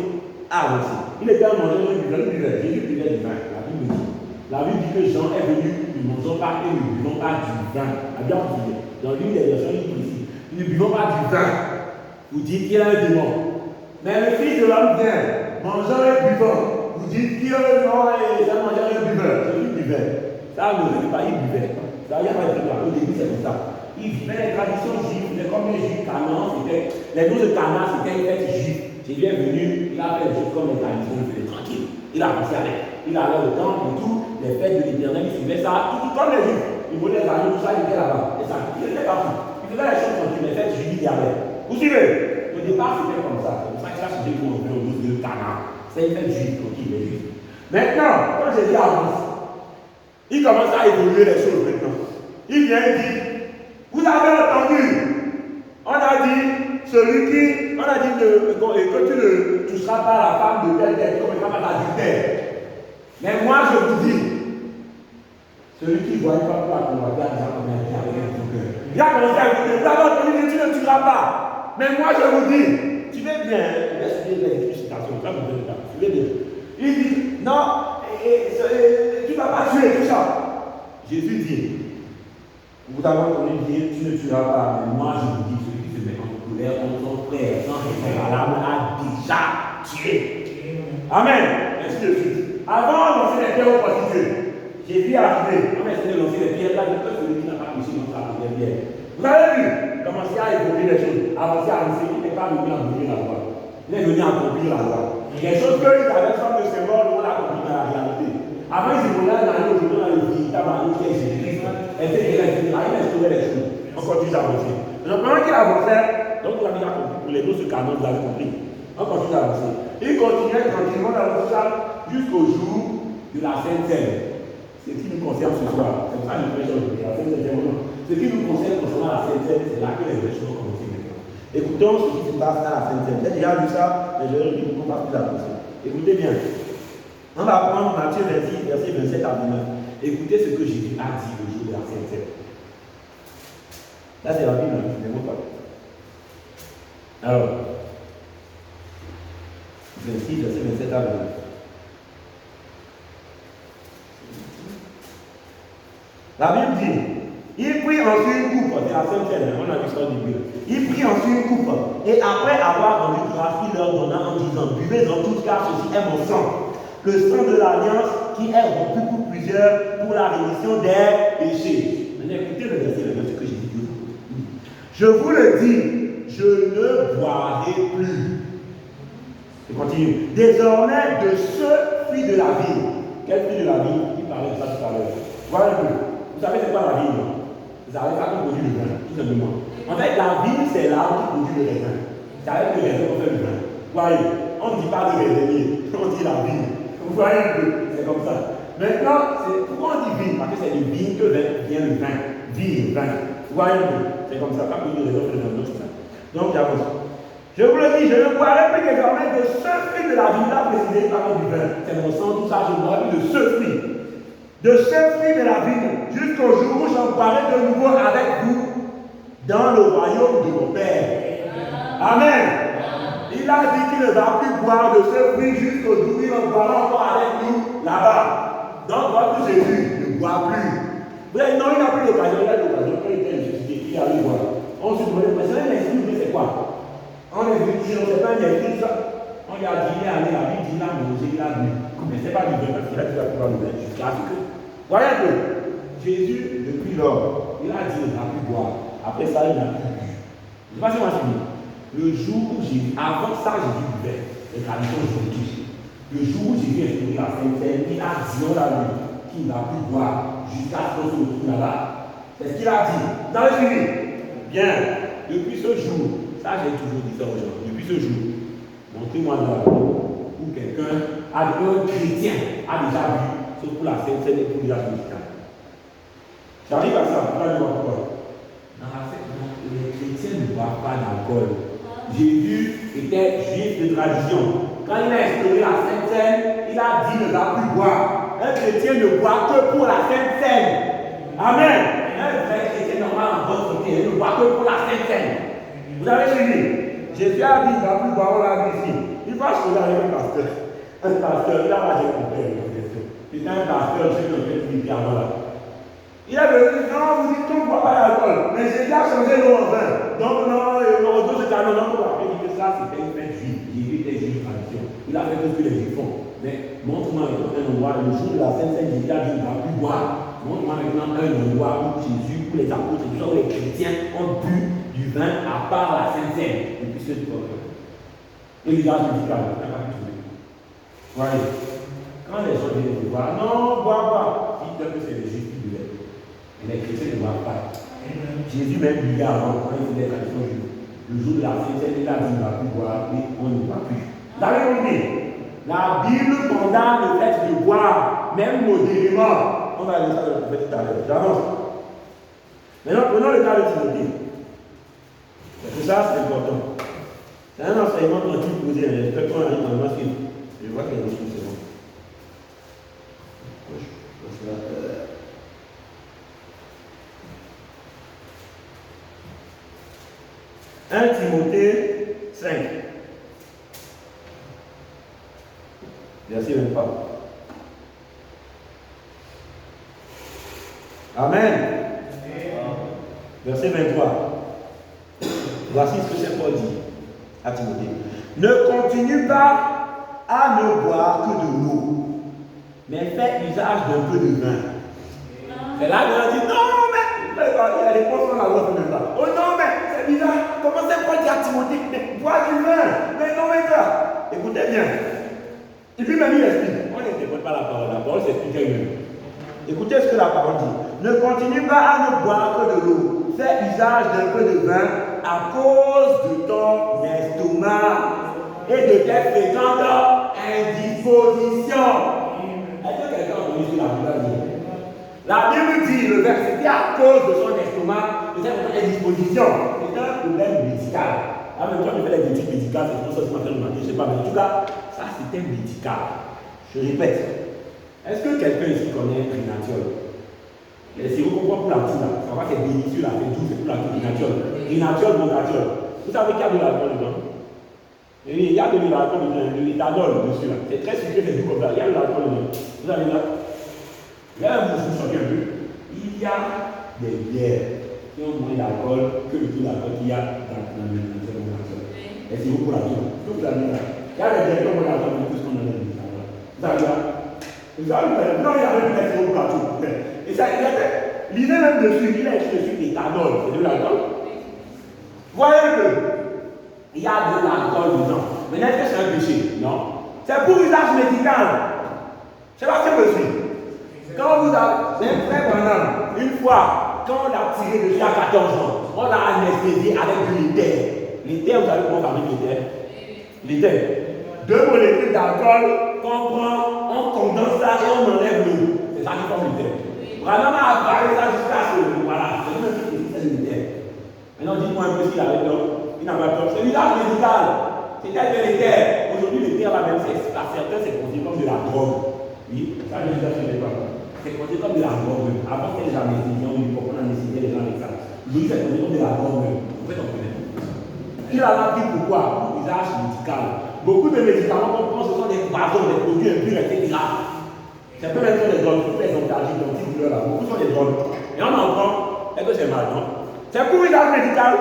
à avancer. Il était un mangeur, il buvait. Jésus buvait du vin. La Bible dit. La Bible dit que Jean est venu, nous ne mangeons pas et nous ne buvons pas du vin. La Bible dit. Dans l'une des versions, il dit ici. Nous ne buvons pas du vin. Vous dites qu'il y a un démon. Mais le Fils de l'homme vient, mangeant et buvant. Vous dites qu'il y a un mangeant et buveur. Jésus buvait. Ça, vous ne savez pas, il buvait. Ça, il n'y a pas de truc là. Au début, c'est comme ça. Il vivait les traditions juives, mais comme les juifs Canaan, c'était. Les noms de Canaan, c'était une fête juive. Jésus est venu, il a fait les choses comme les traditions, il faisait tranquille. Il a avancé avec. Il allait au temple et tout, les fêtes de l'éternel, il suivait ça, tout comme les juifs. Il volait les agneaux, tout ça, il était là-bas. Et ça, il était partout. Il faisait les choses tranquilles, les fêtes juives, il y avait. Vous suivez? Au départ, c'était comme ça. C'est pour ça qu'il a changé pour le nom de Canaan. C'est une fête juive, tranquille, les juifs. Maintenant, quand Jésus avance, il commence à évoluer les choses maintenant. Il vient et dit, vous avez entendu, on a dit, celui qui, on a dit que tu ne toucheras pas la femme de tel, comme il ne va pas l'adultère. Mais moi je vous dis, celui qui ne voit pas pour la convoiter a déjà commencé à avec son cœur. Il a commencé à écouter, vous avez entendu que tu ne tueras pas. Mais moi je vous dis, tu veux bien, laisse bien les citations, ça vous donne pas, tu veux bien. Il dit, non, tu ne vas pas tuer tout ça. Jésus dit, vous avez entendu dire, tu ne tueras pas, mais moi je vous dis, celui qui se met en colère contre son frère, sans raison valable, a déjà tué. Amen. Ainsi de suite. Avant de lancer les pierres aux prostituées, Jésus est arrivé. On a essayé de lancer les pierres là, que celui qui n'a pas réussi à lancer les pierres. Vous avez vu, commencer à évoluer les choses, avancer à avancer, il n'est pas venu à accomplir la loi. Il est venu à accomplir la loi. Les choses qu'ils avaient comme le symbole, on l'a accompli dans la réalité. Avant, ils évoluaient dans l'eau, dans le véritable anneau qui est Jésus-Christ. Et il instaurait les choses. On continue d'avancer. Donc, pendant qu'il avançait, donc vous avez compris, pour les deux ce canon, vous avez compris. On continue d'avancer. Il continuait tranquillement d'avancer ça jusqu'au jour de la Sainte Seine. Ce qui nous concerne ce soir. C'est pour ça que je prêche aujourd'hui. La Sainte Seine, ce qui nous concerne concernant la Sainte Seine, c'est là que les vraies choses ont commencé maintenant. Écoutons ce qui se passe dans la Sainte Seine. J'ai déjà lu ça, mais je vais le dire pour qu'on fasse plus attention. Écoutez bien. On va prendre Matthieu 26, verset 27 à 29. Écoutez ce que Jésus a dit le jour de la Sainte Seine. Là, c'est la Bible, je ne démontre pas. Alors, 26, verset 27 à 29. La Bible dit, il prit ensuite une coupe, c'est la Sainte Seine, on a vu ça au début. Il prit ensuite une coupe, et après avoir rendu grâce, il leur donna en disant, buvez-en tous, car ceci est mon sang. Le sang de l'alliance qui est rompu pour plusieurs pour la rémission des péchés. Maintenant, écoutez le verset que j'ai dit. Je vous le dis, je ne boirai plus. Je continue. Désormais, de ce fruit de la vie. Quel fruit de la vie? Il parlait de ça tout à l'heure. Voilà un peu. Vous savez c'est quoi la vie? Vous savez pas qu'on produit le vin, tout simplement. En fait, la vie, c'est l'arbre qui produit le raisin. C'est avec le raisin qu'on fait le vin. Voyez, on ne dit pas de raisonnier, on dit la vie. Vous voyez un peu, c'est comme ça. Maintenant, pourquoi on dit vigne? Parce que c'est de vigne que vient le vin. Vigne, vin. Vous voyez un peu, c'est comme ça, pas que nous les autres dans notre ça. Donc, j'avance. Je vous le dis, je ne boirai plus désormais de ce fruit de la vie là précisé par du vin. C'est mon sang, tout ça, je ne boirai plus de ce fruit. De ce fruit de la vie, jusqu'au jour où j'en boirai de nouveau avec vous dans le royaume de mon Père. Amen. Il a dit qu'il ne va plus boire de ce fruit jusqu'au jour où il en boira encore avec nous là-bas. Donc, votre Jésus ne boit plus. Vous avez, non, il n'a plus l'occasion, il a l'occasion, quand il était ressuscité, il allait boire. On se demandait, mais c'est un esprit, mais c'est quoi? On est venu, on ne sait pas, il y a écrit ça. On lui a dit, il est allé, la Bible dit, il a mangé, il a bu. Mais ce n'est pas du vin, parce qu'il a dit la plupart du vin jusqu'à ce que. Voyez un peu, Jésus, depuis lors, il a dit, il n'a plus boire. Après ça, il n'a plus bu. Je ne sais pas si on va finir. Le jour où Jésus, avant ça, Jésus buvait, les traditions aujourd'hui. Le jour où Jésus est venu à Sainte-Seine, il a dit, on l'a lu, qu'il n'a plus boire jusqu'à ce qu'on se retrouve là-bas. C'est ce qu'il a dit. Vous avez fini? Bien. Depuis ce jour, ça, j'ai toujours dit ça aux gens. Depuis ce jour, montrez-moi dans la Bible où quelqu'un, un chrétien, a déjà vu, sauf pour la Sainte-Seine et pour l'usage musical. J'arrive à ça, pourquoi je vois pourquoi? Dans la Sainte-Seine, les chrétiens ne boivent pas d'alcool. Jésus était juif de tradition. Quand il a instauré la Sainte-Seine, il a dit ne va plus boire. Un chrétien ne boit que pour la Sainte-Seine. Amen. Un vrai chrétien normal en bonne santé, il ne boit que pour la Sainte-Seine. Vous avez suivi? Jésus a dit, il ne va plus boire, on l'a vu ici. Il va se avec un pasteur. Un pasteur, il a pas j'ai compris. C'était un pasteur, je sais que je vais dire avant là. Il a venu, non, vous dites qu'on ne boit pas d'alcool. Mais Jésus a changé l'eau en vin. Donc, non, l'eau de canon, non, pour rappeler que ça, c'était une fête juive. Jésus était juif de tradition. Il a fait tout ce que les juifs font. Mais montre-moi maintenant un endroit, le jour de la Sainte-Seine, Jésus a dit, il ne va plus boire. Montre-moi maintenant un endroit où Jésus, où les apôtres, où les chrétiens ont bu du vin à part la Sainte-Seine. Et puis c'est du corps. Et l'usage musical, on n'a pas pu trouver. Voyez. Quand les gens viennent boire, non, bois. Dites-leur que c'est les juifs qui buvaient. Et les chrétiens ne boivent pas. Jésus même buvait avant, quand il faisait la tradition juive. Le jour de la Sainte-Seine, il a dit, il ne va plus boire, mais on ne boit plus. Vous avez compris? La Bible condamne le fait de boire, même modérément. On va aller ça dans le prophète tout à l'heure. J'avance. Maintenant, prenons le cas de Timothée. Parce que ça, c'est important. C'est un enseignement qu'on a pu poser. J'espère qu'on arrive dans le masque. Je vois qu'il y a des choses, c'est bon. 1 Timothée 5. Verset 23. Amen. Verset 23. Voici ce que Saint Paul dit à Timothée. Ne continue pas à ne boire que de l'eau, mais fais usage d'un peu de vin. C'est là qu'on dit non, mais il y a des réponses qu'on a même pas. Oh non, mais c'est bizarre. Comment Saint Paul dit à Timothée, mais bois du vin. Mais non, mais ça. Écoutez bien. Et puis même il explique. On n'interprète pas la parole s'explique elle-même. Écoutez ce que la parole dit. Ne continue pas à ne boire que de l'eau. Fais usage d'un peu de vin à cause de ton estomac et de tes fréquentes indispositions. Est-ce que quelqu'un a entendu la Bible? La Bible dit, le verset, c'est à cause de son estomac, de ses fréquentes indispositions. C'est un problème médical. En même temps, je fais les études médicales, c'est pour ça que je m'appelle le matin, je ne sais pas, mais en tout cas, ça c'était médical. Je répète. Est-ce que quelqu'un ici connaît Rinatiol? Si vous comprenez pour la toux là, ça va c'est bénitieux là, c'est doux, c'est pour la toux, Rinatiol, Boncatiol. Vous savez qu'il y a de l'alcool dedans? Il y a de l'alcool dedans, de l'éthanol dessus là. C'est très sucré, c'est doux comme ça. Il y a de l'alcool dedans. Vous avez là? Là, vous choquez un peu. Il y a des bières qui ont moins d'alcool que le taux d'alcool qu'il y a dans le Rinatiol, Boncatiol. Et c'est vous pour la toux. Tout vous avez là. Il y a des bières qui ont moins d'alcool que ce qu'on a dans le Rinatiol. Vous avez là? Vous avez là? Non, il y avait des bières pour la toux. Et ça, l'idée même dessus, il a écrit dessus l'éthanol, c'est de l'alcool. Voyez-le, il y a de l'alcool dedans. Mais est-ce que c'est un péché? Non. C'est pour usage médical. Je ne sais pas si vous me suivez. Quand vous avez un frère Branham, une fois, quand on l'a tiré dessus à 14 ans, on l'a anesthésié avec de l'éther. L'éther, vous savez comment on fabrique l'éther? L'éther. 2 molécules d'alcool qu'on prend, on condense ça et on enlève l'eau. C'est ça qui forme l'éther. Branham a parlé ça jusqu'à ce que, voilà, c'est le même truc que c'est l'unitaire. Maintenant, dites-moi un peu ce qu'il avait donc. Il n'a pas peur. C'est l'usage médical. C'était délétère. Aujourd'hui, les terres, là, même, à certains, c'est considéré comme de la drogue. Oui, ça, je ne sais pas. C'est considéré comme de la drogue. Avant, c'était les anesthésiens, on anesthésiait les gens avec ça. Aujourd'hui, c'est considéré comme de la drogue. En fait, on connaît. Il a appris pourquoi? Pour l'usage médical. Beaucoup de médicaments qu'on pense, ce sont des poisons, des produits impurs, etc. C'est pas même des drogues, toutes les antalgiques, donc si vous là, beaucoup sont des drogues. Et on en prend, est-ce que c'est mal, non? C'est pour l'usage médical.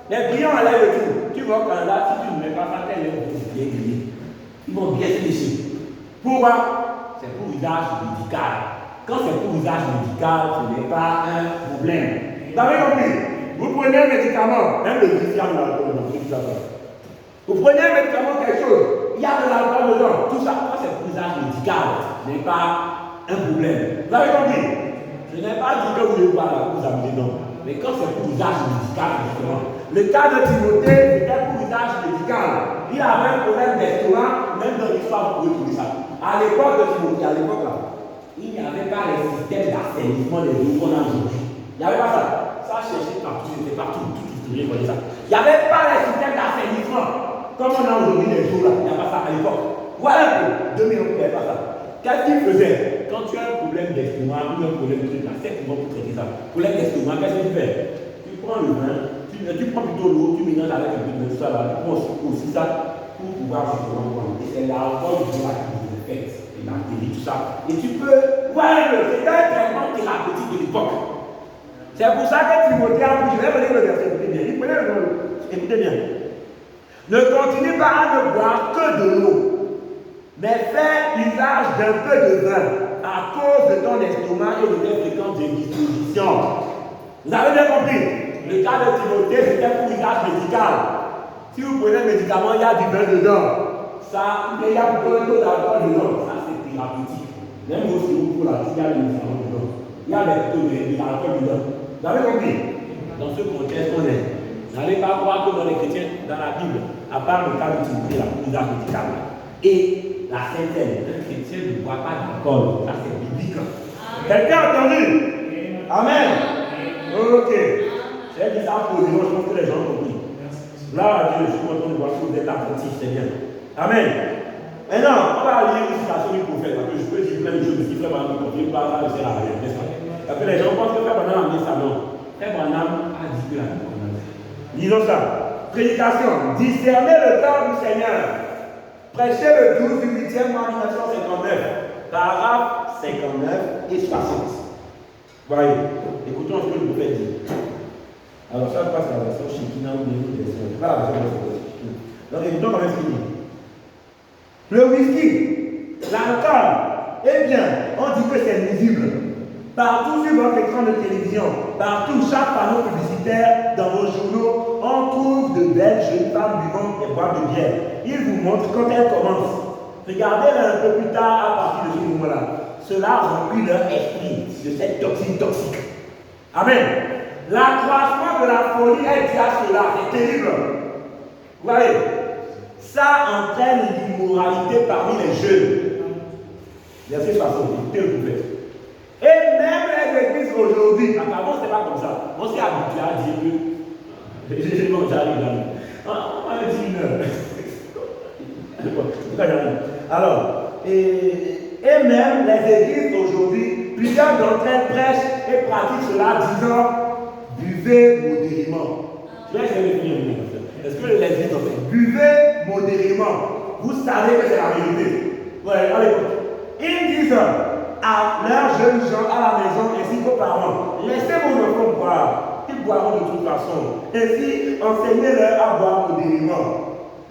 Les brillants enlèvent tout. Tu vois au Canada, si tu ne mets pas ça, tes lèvres vont bien griller. Ils vont bien se lécher. Pourquoi? C'est pour l'usage médical. Quand c'est pour l'usage médical, ce n'est pas un problème. Vous avez compris? Vous prenez un médicament, même le lithium, vous prenez un médicament, quelque chose, il y a de l'alcool dedans, tout ça, quand c'est pour l'usage médical, ce n'est pas un problème. Vous avez compris? Je n'ai pas dit que vous ne pouvez pas vous amuser, non. Mais quand c'est pour l'usage médical, justement, le cas de Timothée, c'était pour l'usage médical. Il avait un problème d'estomac, même dans l'histoire, vous pouvez trouver ça. À l'époque de Timothée, à l'époque là, il n'y avait pas les systèmes d'assainissement des eaux qu'on a aujourd'hui. Il n'y avait pas ça. Ça cherchait partout, c'était partout, tout historien connaît ça. Il n'y avait pas les systèmes d'assainissement comme on a aujourd'hui les eaux là. Il n'y a pas ça à l'époque. Voilà un peu. 2000 ans, il n'y avait pas ça. Qu'est-ce qu'il faisait? Quand tu as un problème d'estomac ou un problème de truc là, c'est pour traiter ça. Problème d'estomac, qu'est-ce que tu fais? Tu prends le vin, tu prends plutôt l'eau, tu mélanges avec un peu de tout ça là, tu prends aussi ça pour pouvoir justement prendre. Et c'est l'alcool qui va vous faire, et bactéries, tout ça. Et tu peux, ouais, c'est un traitement thérapeutique de l'époque. C'est pour ça que Timothée a pris, je vais vous lire le verset, écoutez bien. Il prenait le, écoutez bien. Ne continue pas à ne boire que de l'eau, mais fais usage d'un peu de vin à cause de ton estomac et de tes fréquentes indispositions. Vous avez bien compris? Le cas de Timothée, c'était pour usage médical. Si vous prenez un médicament, il y a du vin dedans. Ça, il y a beaucoup de d'alcool dedans. Ça, c'est thérapeutique. Même aussi, pour la il y a des médicaments dedans. Il y a des taux de l'alcool dedans. Vous avez compris? Dans ce contexte, on est. N'allez pas croire que dans les chrétiens, dans la Bible, à part le cas de Timothée, la usage médical, et la synthèse, un chrétien ne boit pas d'alcool. Ça, c'est biblique. Quelqu'un a entendu? Amen. Ok. J'ai dit ça posément, je pense que les gens ont compris. Gloire à Dieu, je suis content de voir que vous êtes attentifs, c'est bien. Amen. Maintenant, on va lire une citation du prophète, parce que je peux dire plein de choses, mais si Frère Branham ne confie pas, ça ne sert à rien, n'est-ce pas? Parce que les gens pensent que Frère Branham a mis ça, non. Frère Branham a dit que la vie commence. Disons ça. Prédication. Discerner le temps du Seigneur. Prêcher le 12 du 8e mois 1959. Paragraphe 59 et 60. Voyez. Écoutons ce que le prophète dit. Alors ça passe à la version Shekina ou bien une version. Pas la version Shekina. Donc écoutons quand même ce qu'il dit. Le whisky, l'alcool, eh bien, on dit que c'est nuisible. Partout sur votre écran de télévision, partout, chaque panneau publicitaire, dans vos journaux, on trouve de belles jeunes femmes buvant et boivent de bière. Ils vous montrent quand elles commencent. Regardez-les un peu plus tard à partir de ce moment-là. Cela remplit leur esprit de cette toxine toxique. Amen. L'accroissement de la folie est dû à cela. C'est terrible. Vous voyez, ça entraîne l'immoralité parmi les jeunes. Verset 60, écoutez le prophète. Et même les églises aujourd'hui, avant c'était pas comme ça. On s'est habitué à dire que bon, j'arrive là. On va dire une heure. Alors, et même les églises aujourd'hui, plusieurs d'entre elles prêchent et pratiquent cela disant buvez modérément. Je vais essayer de finir. Est-ce que les églises ont fait buvez modérément? Vous savez que c'est la vérité. Ouais, allez. Ils disent à leurs jeunes gens à la maison ainsi qu'aux parents, laissez vos enfants boire, ils boiront de toute façon. Ainsi, enseignez-leur à boire modérément.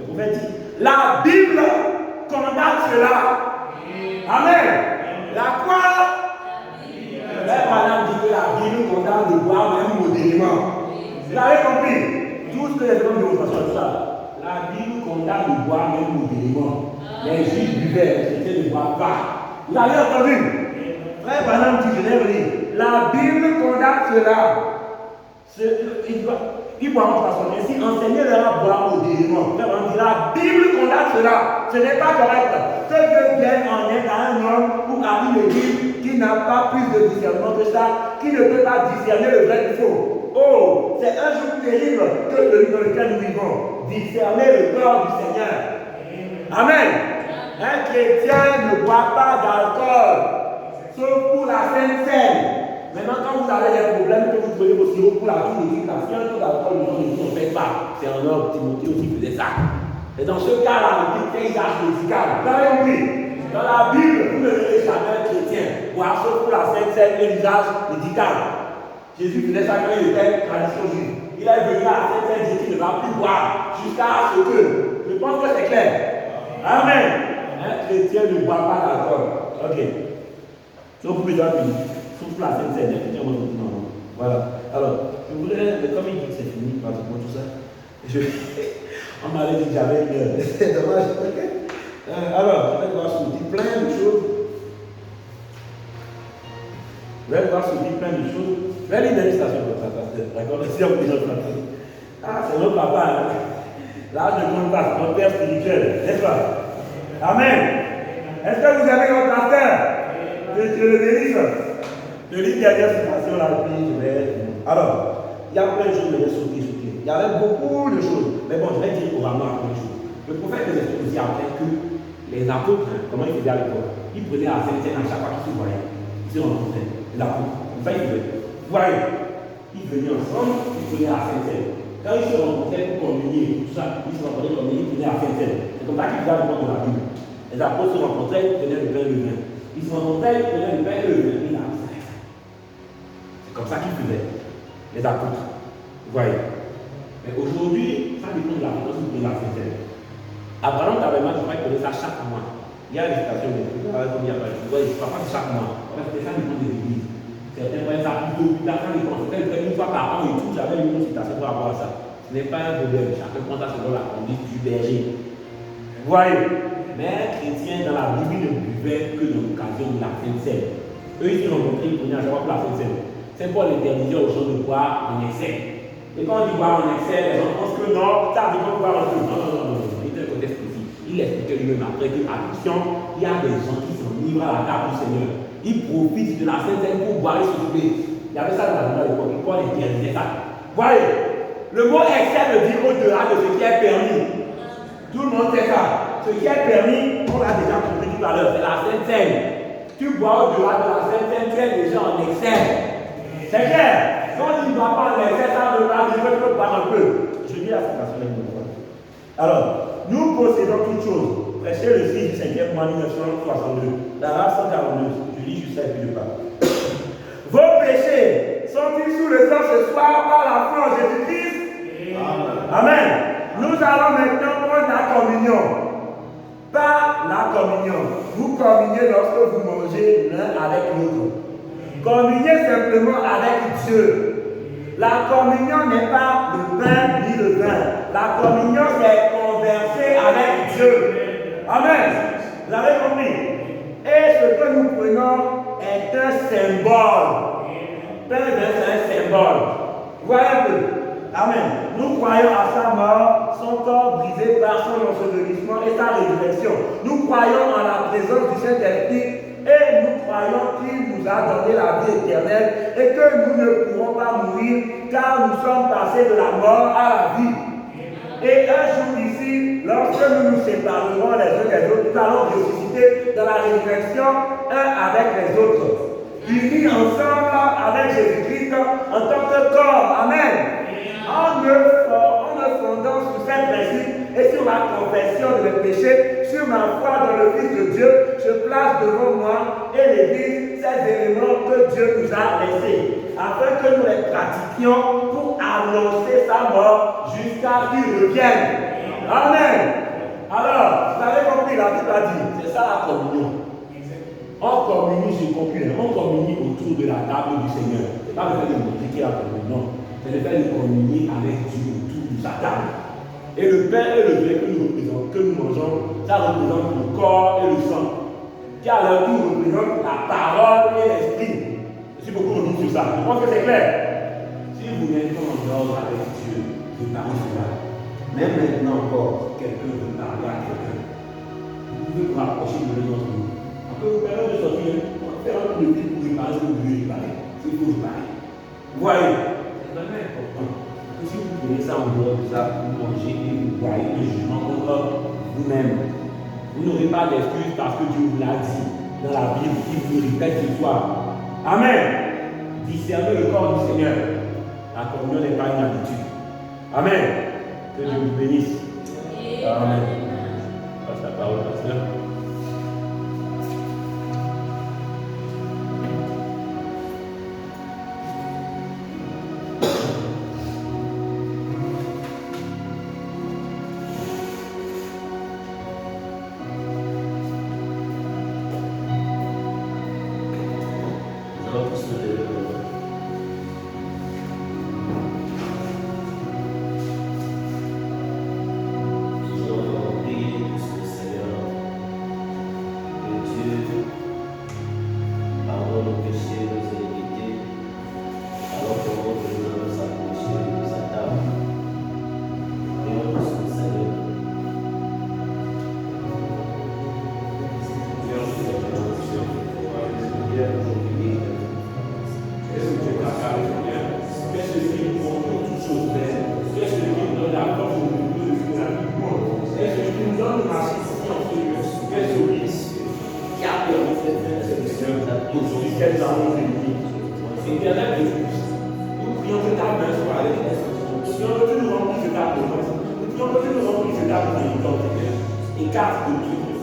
Le prophète dit, la Bible condamne cela. Amen. La quoi? Le Père Branham dit que la Bible condamne de boire même modérément. Vous avez compris? Tout ce que les hommes de votre façon de ça. La Bible condamne de boire même modérément. Les juifs buvaient, c'était de boire pas. Vous avez entendu? Frère Branham dit, je l'ai lu. La Bible condamne cela. Ils boivent de toute façon. Ainsi, enseignez-leur à boire modérément. Frère Branham dit, la Bible condamne cela. Ce n'est pas correct. Que Dieu vienne en aide à un homme ou à une église qui n'a pas plus de discernement que ça, qui ne peut pas discerner le vrai du faux. Oh Oh, c'est un jour terrible que celui dans lequel nous vivons. Discerner le corps du Seigneur. Amen. Un chrétien ne boit pas d'alcool, sauf pour la Sainte Seine. Maintenant, quand vous avez des problèmes, que vous prenez vos sirops pour la vie d'église, parce qu'il y a un peu d'alcool, on ne fait pas. C'est un homme, Timothée aussi faisait ça. Et dans ce cas-là, on dit paysage médical. Vous avez compris? Dans la Bible, vous ne verrez jamais un chrétien boire sauf pour la Sainte Seine et l'usage médical. Jésus faisait ça quand il était tradition juive. Il est venu à la Sainte Seine, dit qu'il ne va plus boire jusqu'à ce que. Je pense que c'est clair. Amen. Un chrétien ne boit pas d'alcool. Ok. Donc, vous pouvez dire, sauf pour la Sainte Seine, un chrétien, non. Voilà. Alors, je voudrais, mais comme il dit que c'est fini, pratiquement tout ça, on m'avait dit que j'avais une heure. C'est dommage. Ok. Alors, je vais voir sur dit plein de choses. Je vais voir sur dit plein de choses. Je vais lire une illustration comme ça, pasteur. D'accord? Si on peut dire ah, c'est notre papa. Hein? Là, je ne compte pas, c'est notre père spirituel. N'est-ce pas? Amen. Est-ce que vous avez votre pasteur? Que Dieu le bénisse. Je lis une dernière citation là, puis je vais. Alors, il y a plein de choses, mais je vais sauter. Il y avait beaucoup de choses. Mais bon, je vais dire couramment plein de choses. Le prophète nous explique aussi après que les apôtres, comment ils faisaient à l'époque, ils prenaient la Sainte Seine à chaque fois qu'ils se voyaient. Ils se rencontraient. Les apôtres. Comme ça, ils faisaient. Vous voyez, ils venaient ensemble, ils prenaient la Sainte Seine. Quand ils se rencontraient pour communier, tout ça, ils se rencontraient pour communier, ils prenaient la Sainte Seine. C'est comme ça qu'ils faisaient à l'époque de la Bible. Les apôtres se rencontraient, ils prenaient le pain et le vin. Ils se rencontraient, ils prenaient le pain et le vin. Ils avançaient. C'est comme ça qu'ils faisaient, les apôtres. Vous voyez. Mais aujourd'hui, ça dépend de la fréquence où vous prenez la Sainte Seine. Abraham Tabernacle, je crois qu'il faisait ça chaque mois. Il y a des stations de comme il y a pas de choses. Il ne pas chaque mois. Parce que ça dépend des églises. Certains voient ça plutôt plus tard, ça dépend. Une fois par an et tout, j'avais une citation par rapport à ça. Ce n'est pas un problème. Chacun prend ça selon la conduite du berger. Vous voyez? Mais un chrétien dans la Bible ne buvait que dans l'occasion de la Sainte Seine. Eux, ils se rencontraient, ils prenaient à chaque fois pour la Sainte Seine. C'est pour l'interdire aux gens de boire en excès. Et quand on dit boire en excès, les gens pensent que non, ça dépend de boire en excès. Non. Il expliquait lui-même après que, attention, il y a des gens qui s'enivrent à la table du Seigneur. Ils profitent de la Sainte Seine pour boire et s'occuper. Il y avait ça dans la Bible à l'époque, il interdisait ça. Voyez, le mot excès veut dire au-delà de ce qui est permis. Tout le monde sait ça. Ce qui est permis, on l'a déjà compris tout à l'heure, c'est la Sainte Seine. Tu bois au-delà de la Sainte Seine, tu es déjà en excès. C'est clair. Quand tu ne bois pas en excès, ça veut pas dire que tu peux boire un peu. Je dis la citation de mon. Alors, nous possédons toutes choses. Prêchez le 6 du 5e mois 1962. La race 142. Je lis juste ça et puis je parle. Vos péchés sont-ils sous le sang ce soir par la foi en Jésus-Christ? Amen. Nous allons maintenant prendre la communion. Par la communion. Vous communiez lorsque vous mangez l'un avec l'autre. Communiez simplement avec Dieu. La communion n'est pas le pain ni le vin. La communion, c'est converser avec Dieu. Amen. Vous avez compris? Et ce que nous prenons est un symbole. Pain et vin, c'est un symbole. Vous voyez un peu? Amen. Nous croyons à sa mort, son corps brisé par son ensevelissement et sa résurrection. Nous croyons en la présence du Saint-Esprit. Et nous croyons qu'il nous a donné la vie éternelle et que nous ne pourrons pas mourir car nous sommes passés de la mort à la vie. Et un jour ici, lorsque nous nous séparerons les uns des autres, nous allons ressusciter dans la résurrection un avec les autres. Unis ensemble avec Jésus-Christ en tant que corps. Amen. En me fondant sur ces principes et sur ma confession de mes péchés, sur ma foi dans le Fils de Dieu, je place devant moi et l'Église ces éléments que Dieu nous a laissés, afin que nous les pratiquions pour annoncer sa mort jusqu'à ce qu'il revienne. Amen. Alors, vous avez compris, la Bible a dit, c'est ça la communion. On communie, j'ai compris, on communie autour de la table du Seigneur. Ce n'est pas le fait de montrer qu'il y a la communion, non. C'est le fait de communier avec Dieu autour de sa table. Et le pain et le vin que nous mangeons, ça représente le corps et le sang. Qui à leur tour représente la parole et l'esprit. Si beaucoup ont dit sur ça, je pense que c'est clair. Si vous n'êtes pas en dehors avec Dieu, vous parlez cela. Même maintenant encore, quelqu'un veut parler à quelqu'un. Vous pouvez vous rapprocher de l'un d'entre vous. Après, vous permettez de sortir, on va faire un peu de vie pour lui parler, ce que vous voulez lui parler. C'est pour lui parler. Vous voyez? C'est vraiment important. prenez ça en dehors de ça, vous mangez et vous voyez le jugement contre vous-même. Vous n'aurez pas d'excuse parce que Dieu vous l'a dit dans la Bible, il vous le répète ce soir. Amen. Discernez le corps du Seigneur. La communion n'est pas une habitude. Amen. Que Dieu vous bénisse. Amen. Passe la parole, pasteur. Écarte de Dieu.